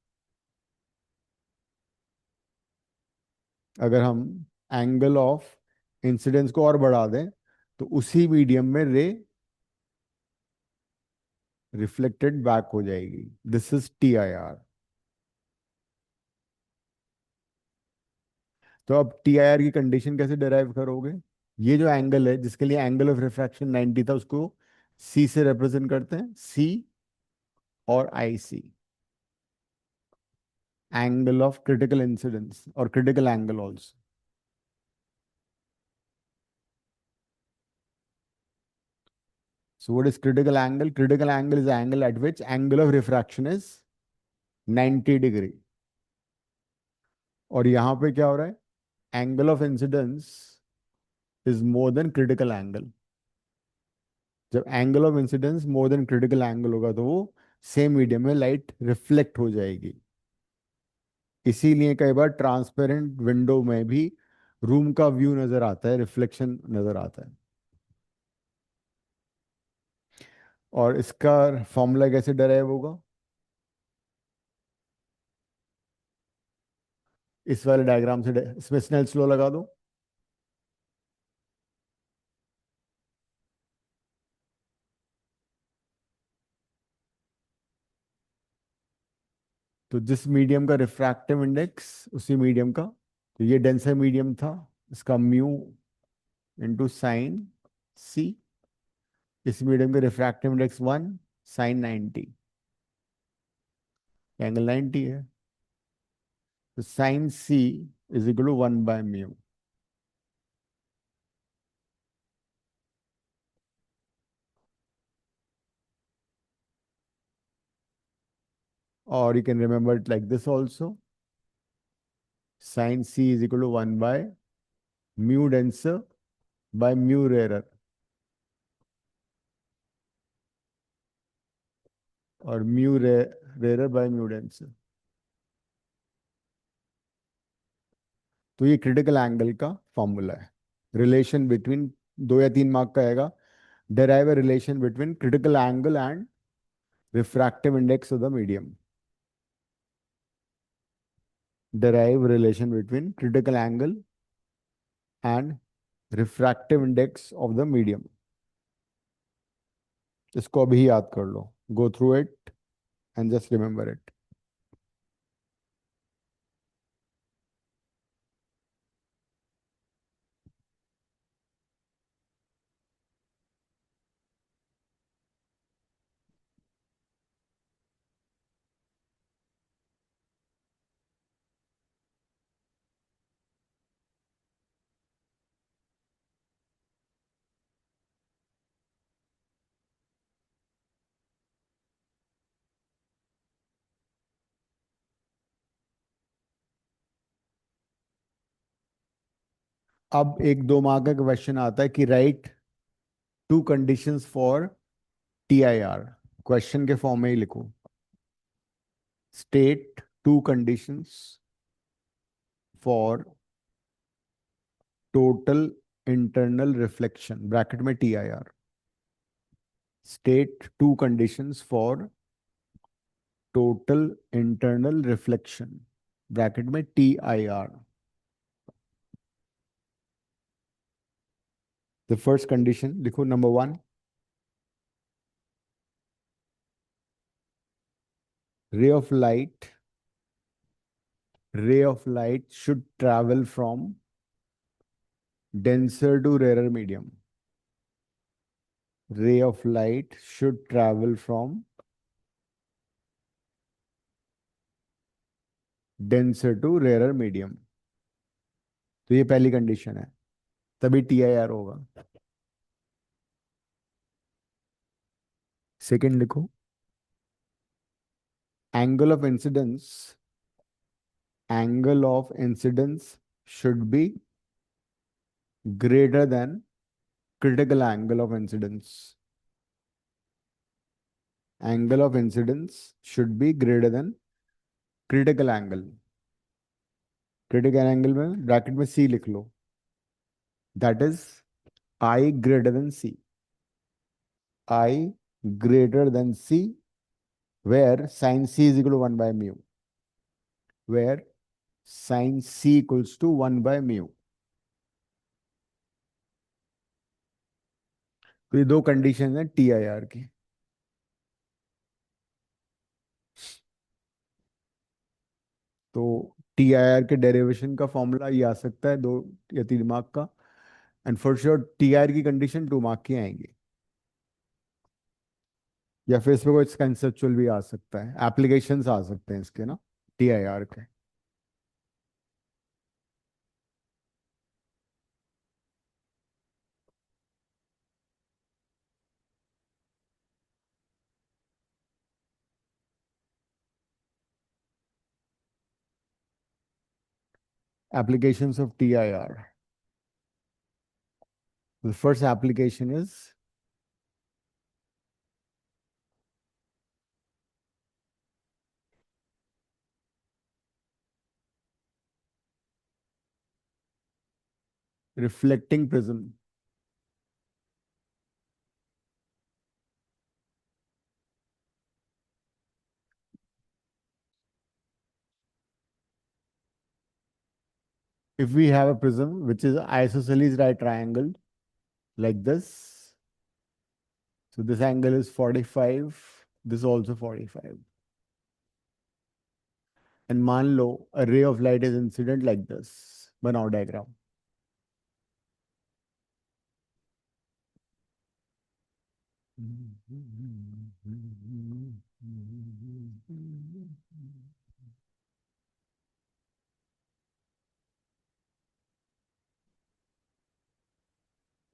S1: अगर हम एंगल ऑफ इंसिडेंस को और बढ़ा दें तो उसी मीडियम में रे रिफ्लेक्टेड बैक हो जाएगी। This is TIR। तो अब TIR की कंडीशन कैसे डिराइव करोगे? ये जो एंगल है जिसके लिए एंगल ऑफ रिफ्रैक्शन 90 था, उसको C से रिप्रेजेंट करते हैं, C और IC, angle of critical incidence और critical angle also. So what is critical angle? Critical angle is the angle at which angle of refraction is 90 degree. और यहां पे क्या हो रहा है? Angle of incidence is more than critical angle. जब angle of incidence more than critical angle होगा तो वो सेम मीडियम में लाइट रिफ्लेक्ट हो जाएगी। इसीलिए कई बार ट्रांसपेरेंट विंडो में भी रूम का व्यू नजर आता है, रिफ्लेक्शन नजर आता है। और इसका फॉर्मूला कैसे डराइव होगा? इस वाले डायग्राम से इसमें स्नेल्स लॉ लगा दो। तो जिस मीडियम का रिफ्रैक्टिव इंडेक्स उसी मीडियम का, तो ये डेंसर मीडियम था, इसका म्यू इंटू साइन सी। इस मीडियम का रिफ्रैक्टिव इंडेक्स 1, साइन 90, एंगल 90 है। तो sine C is equal to 1/म्यू। और you can remember it like this also, sin C is equal to 1/म्यू denser by mu rarer, और mu rarer by mu denser। तो ये critical angle का formula है। Relation between 2 या 3 mark का आएगा, derive a relation between critical angle and refractive index of the medium। Derive relation between critical angle and refractive index of the medium। इसको अभी याद कर लो, go through it and just remember it। अब एक 2 mark का question आता है कि right 2 conditions for TIR। Question के फॉर्म में ही लिखो, state 2 conditions for total internal reflection, bracket में TIR। State 2 conditions for total internal reflection, bracket में TIR। द फर्स्ट कंडीशन लिखो, number 1, ray of light should travel from denser to rarer medium। ray of light should travel from denser to rarer medium। तो ये पहली condition है, तभी TIR होगा। Second लिखो, angle of incidence, angle of incidence should be greater than critical angle of incidence। Angle of incidence should be greater than critical angle। critical angle में bracket में C लिख लो, that is I greater than C। I greater than C, where sin C is equal to 1 by mu, where sin C equals to 1 by mu। तो ये दो condition है TIR की। तो TIR के डेरिवेशन का फॉर्मूला ये आ सकता है 2 या 3 मार्क का, एंड फॉर श्योर TIR की कंडीशन 2 मार्क की आएंगी, या फिर इसमें कोई कंसेप्चुअल भी आ सकता है, एप्लीकेशंस आ सकते हैं इसके ना TIR के। Applications of TIR. The first application is reflecting prism। If we have a prism which is isosceles right triangle like this, so this angle is 45, this also 45, and मान लो a ray of light is incident like this, बनाओ diagram।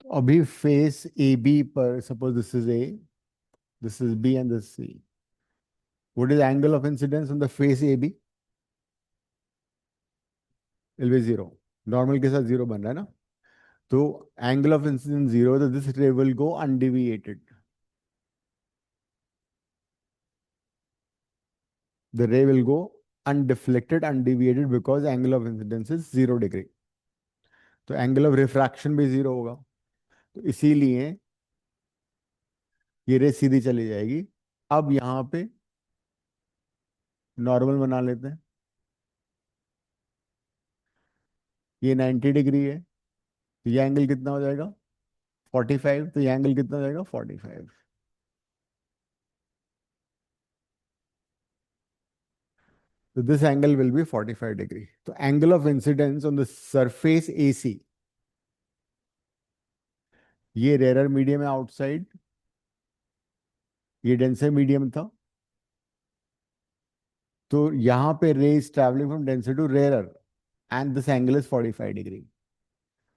S1: तो अभी face AB पर, suppose this is A, this is B and this is C. What is angle of incidence on the face AB? Will be 0। Normal के साथ 0 बन रहा है ना, तो एंगल ऑफ इंसिडेंस 0, तो दिस रे will go undeviated. The ray will go undeflected, undeviated, because angle of incidence is 0 degree। तो एंगल ऑफ रिफ्रैक्शन भी 0 होगा, तो इसीलिए ये रे सीधी चली जाएगी। अब यहाँ पे नॉर्मल बना लेते हैं, ये 90 डिग्री है, तो ये एंगल कितना हो जाएगा 45, तो ये एंगल कितना हो जाएगा 45। तो this angle will be 45 degree. तो angle of incidence on the surface AC, ये रेयर मीडियम है आउटसाइड, ये डेंसर मीडियम था, तो यहां पे ray is travelling from denser to rare, and this angle is 45 degree.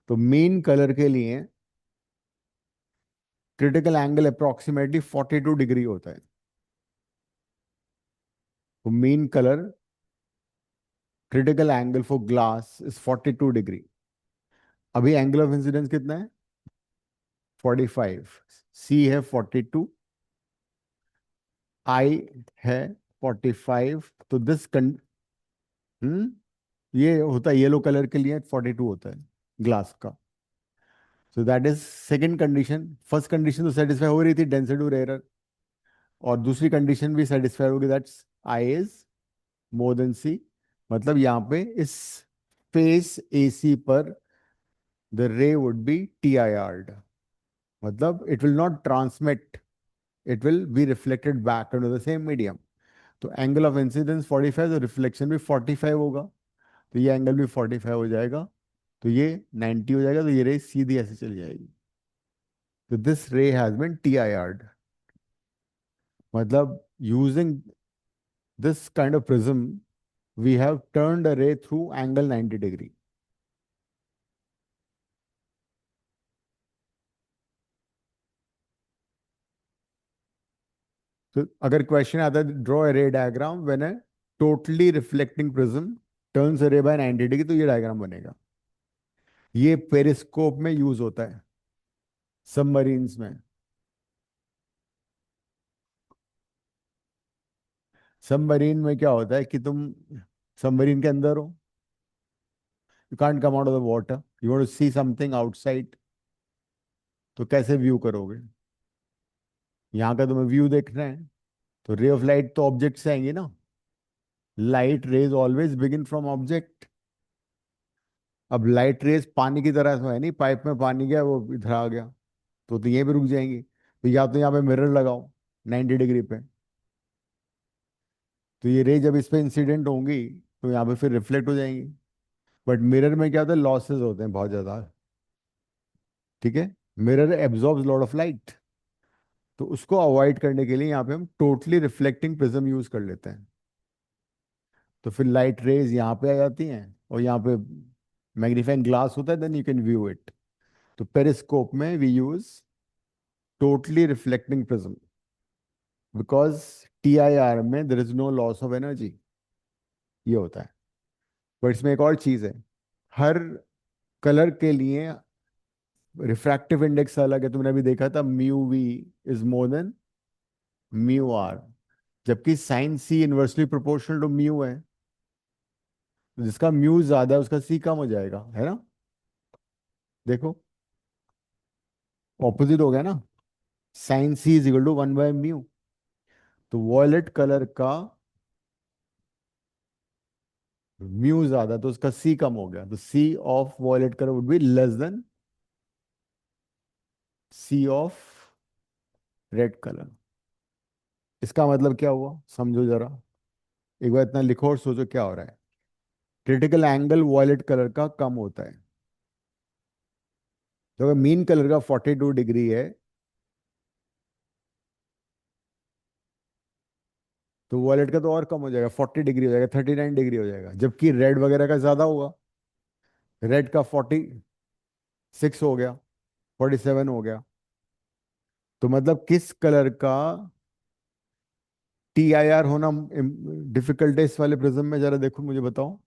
S1: तो मेन कलर के लिए क्रिटिकल एंगल अप्रोक्सीमेटली 42 डिग्री होता है। तो main colour critical angle for glass is 42 degree. अभी एंगल ऑफ इंसिडेंस कितना है 45, C है 42, I है 45, तो दिस ये होता है येलो कलर के लिए 42 होता है ग्लास का। सो that is second condition. First condition तो सेटिस्फाई हो रही थी डेंसर टू रेयर, और दूसरी कंडीशन भी सेटिस्फाई होगी, that's I is more then C। मतलब यहाँ पे इस फेस AC पर द रे वुड बी TIR'd, मतलब it will not transmit, it will be reflected back into the same medium। तो एंगल ऑफ इंसिडेंस 45, तो रिफ्लेक्शन भी 45 होगा, तो ये एंगल भी 45 हो जाएगा, तो ये 90 हो जाएगा, तो ये रे सीधी ऐसे चली जाएगी। तो दिस रे हैज बीन TIR'd. मतलब using this kind of prism we have turned a ray through angle 90 degree. तो अगर क्वेश्चन आता है ड्रॉ ए रे diagram when a totally reflecting prism turns रे बाय 90 डिग्री, तो ये डायग्राम बनेगा. ये पेरिस्कोप में यूज होता है, सबमरीन्स में. सबमरीन में क्या होता है कि तुम सबमरीन के अंदर हो, you can't come out of the water, you want to see something outside, तो कैसे व्यू करोगे? यहाँ का तुम्हें व्यू देखना है, तो रे ऑफ लाइट तो ऑब्जेक्ट से आएंगे ना. Light rays always begin from object. अब लाइट रेज पानी की तरह तो है नहीं, पाइप में पानी गया वो इधर आ गया, तो यहीं पे रुक जाएंगी. तो या तो यहाँ पे मिरर लगाओ 90 डिग्री पे, तो ये रे जब इस पे इंसिडेंट होंगी तो यहाँ पे फिर रिफ्लेक्ट हो जाएंगी. बट मिरर में क्या होता है, लॉसेस होते हैं बहुत ज्यादा. ठीक है, mirror absorbs lot of light, तो उसको अवॉइड करने के लिए यहाँ पे हम टोटली रिफ्लेक्टिंग प्रिज्म यूज कर लेते हैं. तो फिर लाइट रेज यहाँ पे आ जाती हैं और यहाँ पे मैग्नीफाइंग ग्लास होता है, then you can view it. तो पेरिस्कोप में we use totally reflecting prism because TIR में there is no loss of energy. ये होता है. बट इसमें एक और चीज है, हर कलर के लिए रिफ्रैक्टिव इंडेक्स अलग है. तुमने अभी देखा था μV is more than μR, जबकि sine C inversely proportional to mu है. जिसका म्यू ज्यादा है उसका C कम हो जाएगा, है ना? देखो ऑपोजिट हो गया ना, sine C is equal to 1/μ. तो वॉयलेट कलर का म्यू ज्यादा तो उसका C कम हो गया, तो C of violet colour would be less than C of red colour. इसका मतलब क्या हुआ, समझो जरा. एक बार इतना लिखो और सोचो क्या हो रहा है. क्रिटिकल एंगल वॉयलेट कलर का कम होता है. तो अगर मीन कलर का 42 डिग्री है तो वॉयलेट का तो और कम हो जाएगा, 40 डिग्री हो जाएगा, 39 डिग्री हो जाएगा. जबकि रेड वगैरह का ज्यादा होगा, रेड का 46 हो गया, 47 हो गया. तो मतलब किस कलर का TIR होना डिफिकल्ट है इस वाले प्रिज्म में, जरा देखो मुझे बताओ.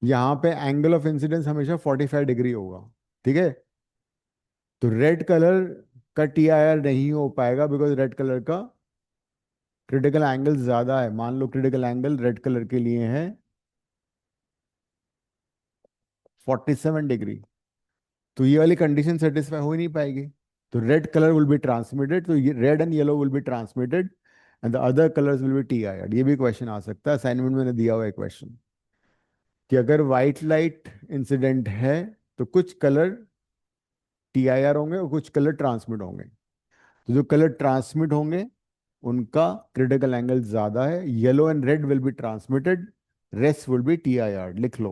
S1: यहाँ पे एंगल ऑफ इंसिडेंस हमेशा 45 डिग्री होगा. ठीक है, तो रेड कलर का TIR नहीं हो पाएगा बिकॉज रेड कलर का क्रिटिकल एंगल ज्यादा है. मान लो क्रिटिकल एंगल रेड कलर के लिए है 47 डिग्री, तो ये वाली कंडीशन सेटिस्फाई हो ही नहीं पाएगी. तो red colour will be transmitted, तो red and yellow will be transmitted and the other colours will be TIR. ये भी क्वेश्चन आ सकता है, असाइनमेंट में दिया हुआ है क्वेश्चन कि अगर व्हाइट लाइट इंसिडेंट है तो कुछ कलर TIR होंगे और कुछ कलर ट्रांसमिट होंगे. तो जो कलर ट्रांसमिट होंगे उनका क्रिटिकल एंगल ज्यादा है. Yellow and red will be transmitted, rest will be TIR. लिख लो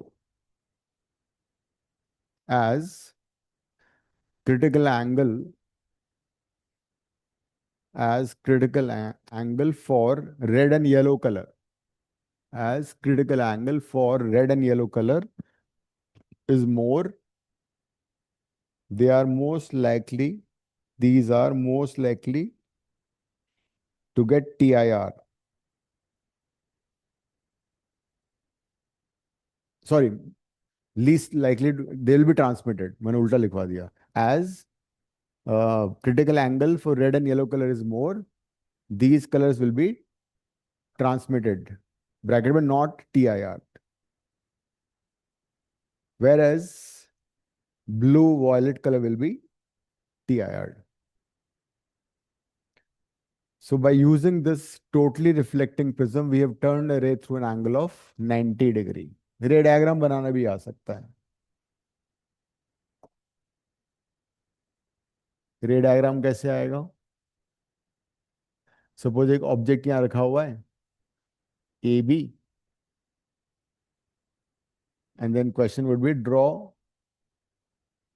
S1: as critical angle as critical angle for red and yellow color, as critical angle for red and yellow color is more, they are most likely, these are most likely to get TIR. Sorry, least likely they will be transmitted. मैंने उल्टा लिखवा दिया. As critical angle for red and yellow color is more, these colors will be transmitted. Bracket में not TIR. Whereas blue violet color will be TIR. So by using this totally reflecting prism, we have turned a ray through an angle of 90 degree. रे diagram बनाना भी आ सकता है. रे diagram कैसे आएगा? Suppose एक object यहां रखा हुआ है AB, and then question would be draw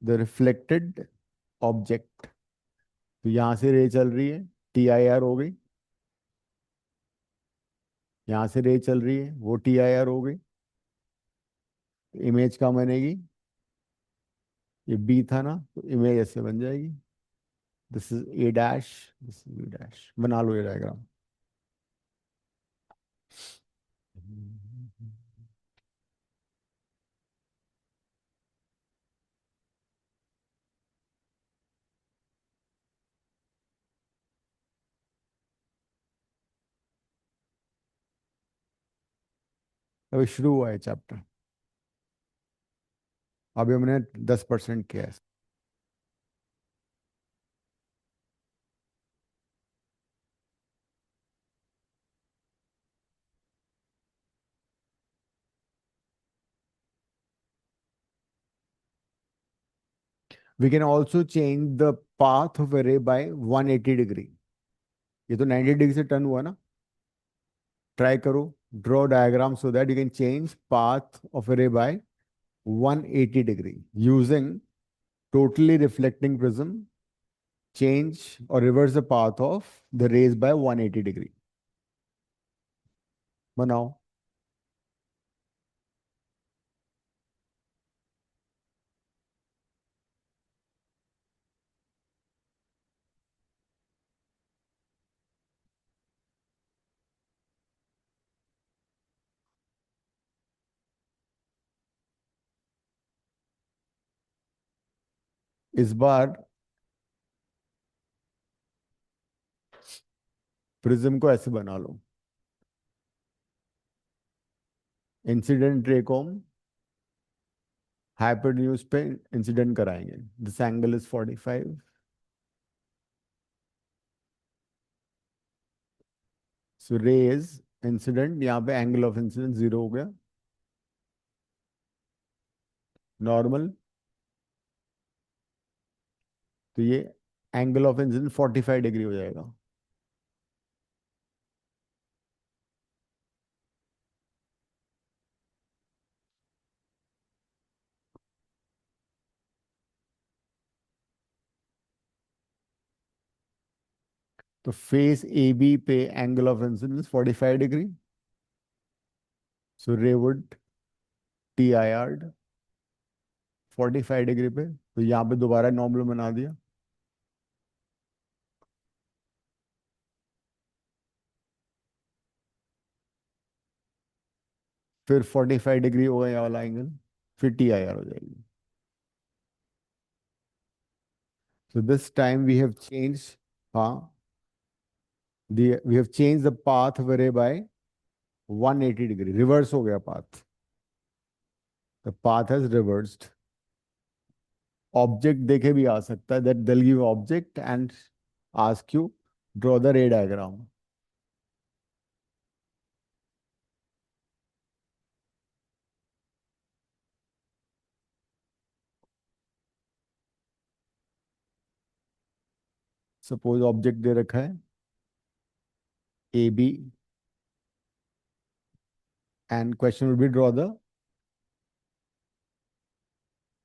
S1: the reflected object. तो यहाँ से रे चल रही है, TIR हो गई। यहाँ से रे चल रही है, वो TIR हो गई। इमेज कहाँ बनेगी? ये B था ना, तो इमेज ऐसे बन जाएगी। This is A dash, this is B dash. बना लो ये डायग्राम। अभी शुरू हुआ है चैप्टर, अभी हमने 10% किया है। We can also change the path of array by 180 degree। ये तो 90 डिग्री से टर्न हुआ ना। ट्राई करो, draw diagram so that you can change path of array by 180 degree using totally reflecting prism। Change or reverse the path of the rays by 180 degree। बनाओ। इस बार prism को ऐसे बना लो, इंसिडेंट रे को हम हाइपोटेन्यूज पे incident कराएंगे। This angle is 45। सो रे इज इंसिडेंट, यहाँ पे एंगल ऑफ इंसिडेंस 0 हो गया। नॉर्मल, तो ये एंगल ऑफ इंसिडेंस 45 डिग्री हो जाएगा। तो फेस AB पे एंगल ऑफ इंसिडेंस 45 डिग्री। सो रे वुड TIR 45 डिग्री पे, तो यहाँ पे दोबारा नॉर्मल बना दिया। फिर 45 डिग्री होगा ये वाला एंगल, फिर TIR हो जाएगी। So this time we have changed, हाँ, we have changed the path of array by 180 degree। Reverse हो गया path, the path has reversed। Object देखे भी आ सकता है, that they'll give object and ask you draw the ray diagram। Suppose object दे रखा है AB and question will be draw the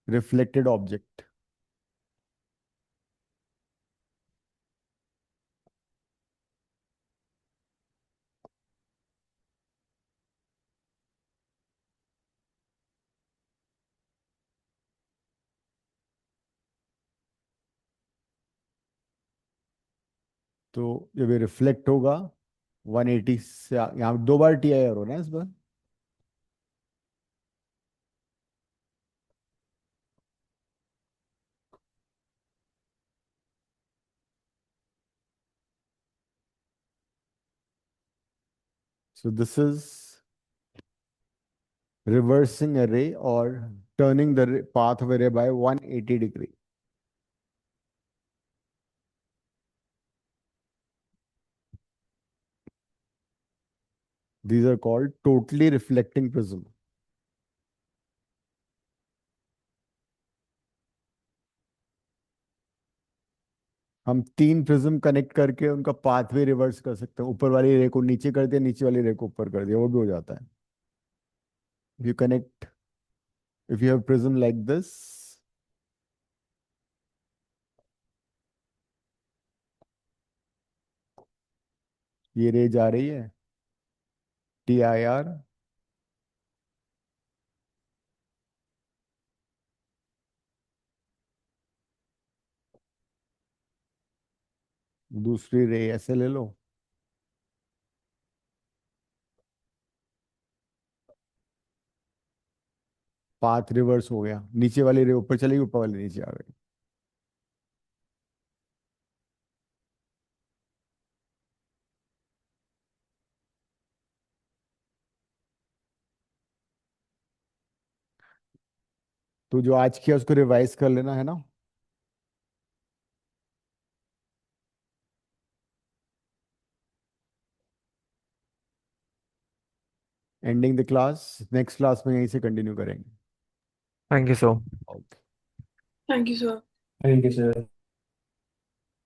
S1: reflected object। तो जब ये रिफ्लेक्ट होगा 180 से यहाँ 2 बार TIR हो रहा है इस बार। So this is reversing array or turning the path of array by 180 degree। These are called totally reflecting prism। हम 3 प्रिज्म कनेक्ट करके उनका पाथवे रिवर्स कर सकते हैं। ऊपर वाली रे को नीचे कर दिया, नीचे वाली रे को ऊपर कर दिया, वो भी हो जाता है। If you connect, if you have prism like this, ये रे जा रही है, TIR। दूसरी रे ऐसे ले लो, पाथ रिवर्स हो गया, नीचे वाली रे ऊपर चली गई, ऊपर वाली नीचे आ गई। तो जो आज किया उसको रिवाइज कर लेना है ना। Ending the class, next class में यहीं से कंटिन्यू करेंगे।
S5: Thank you sir.
S1: Okay.
S6: Thank you sir.
S3: Thank you, sir.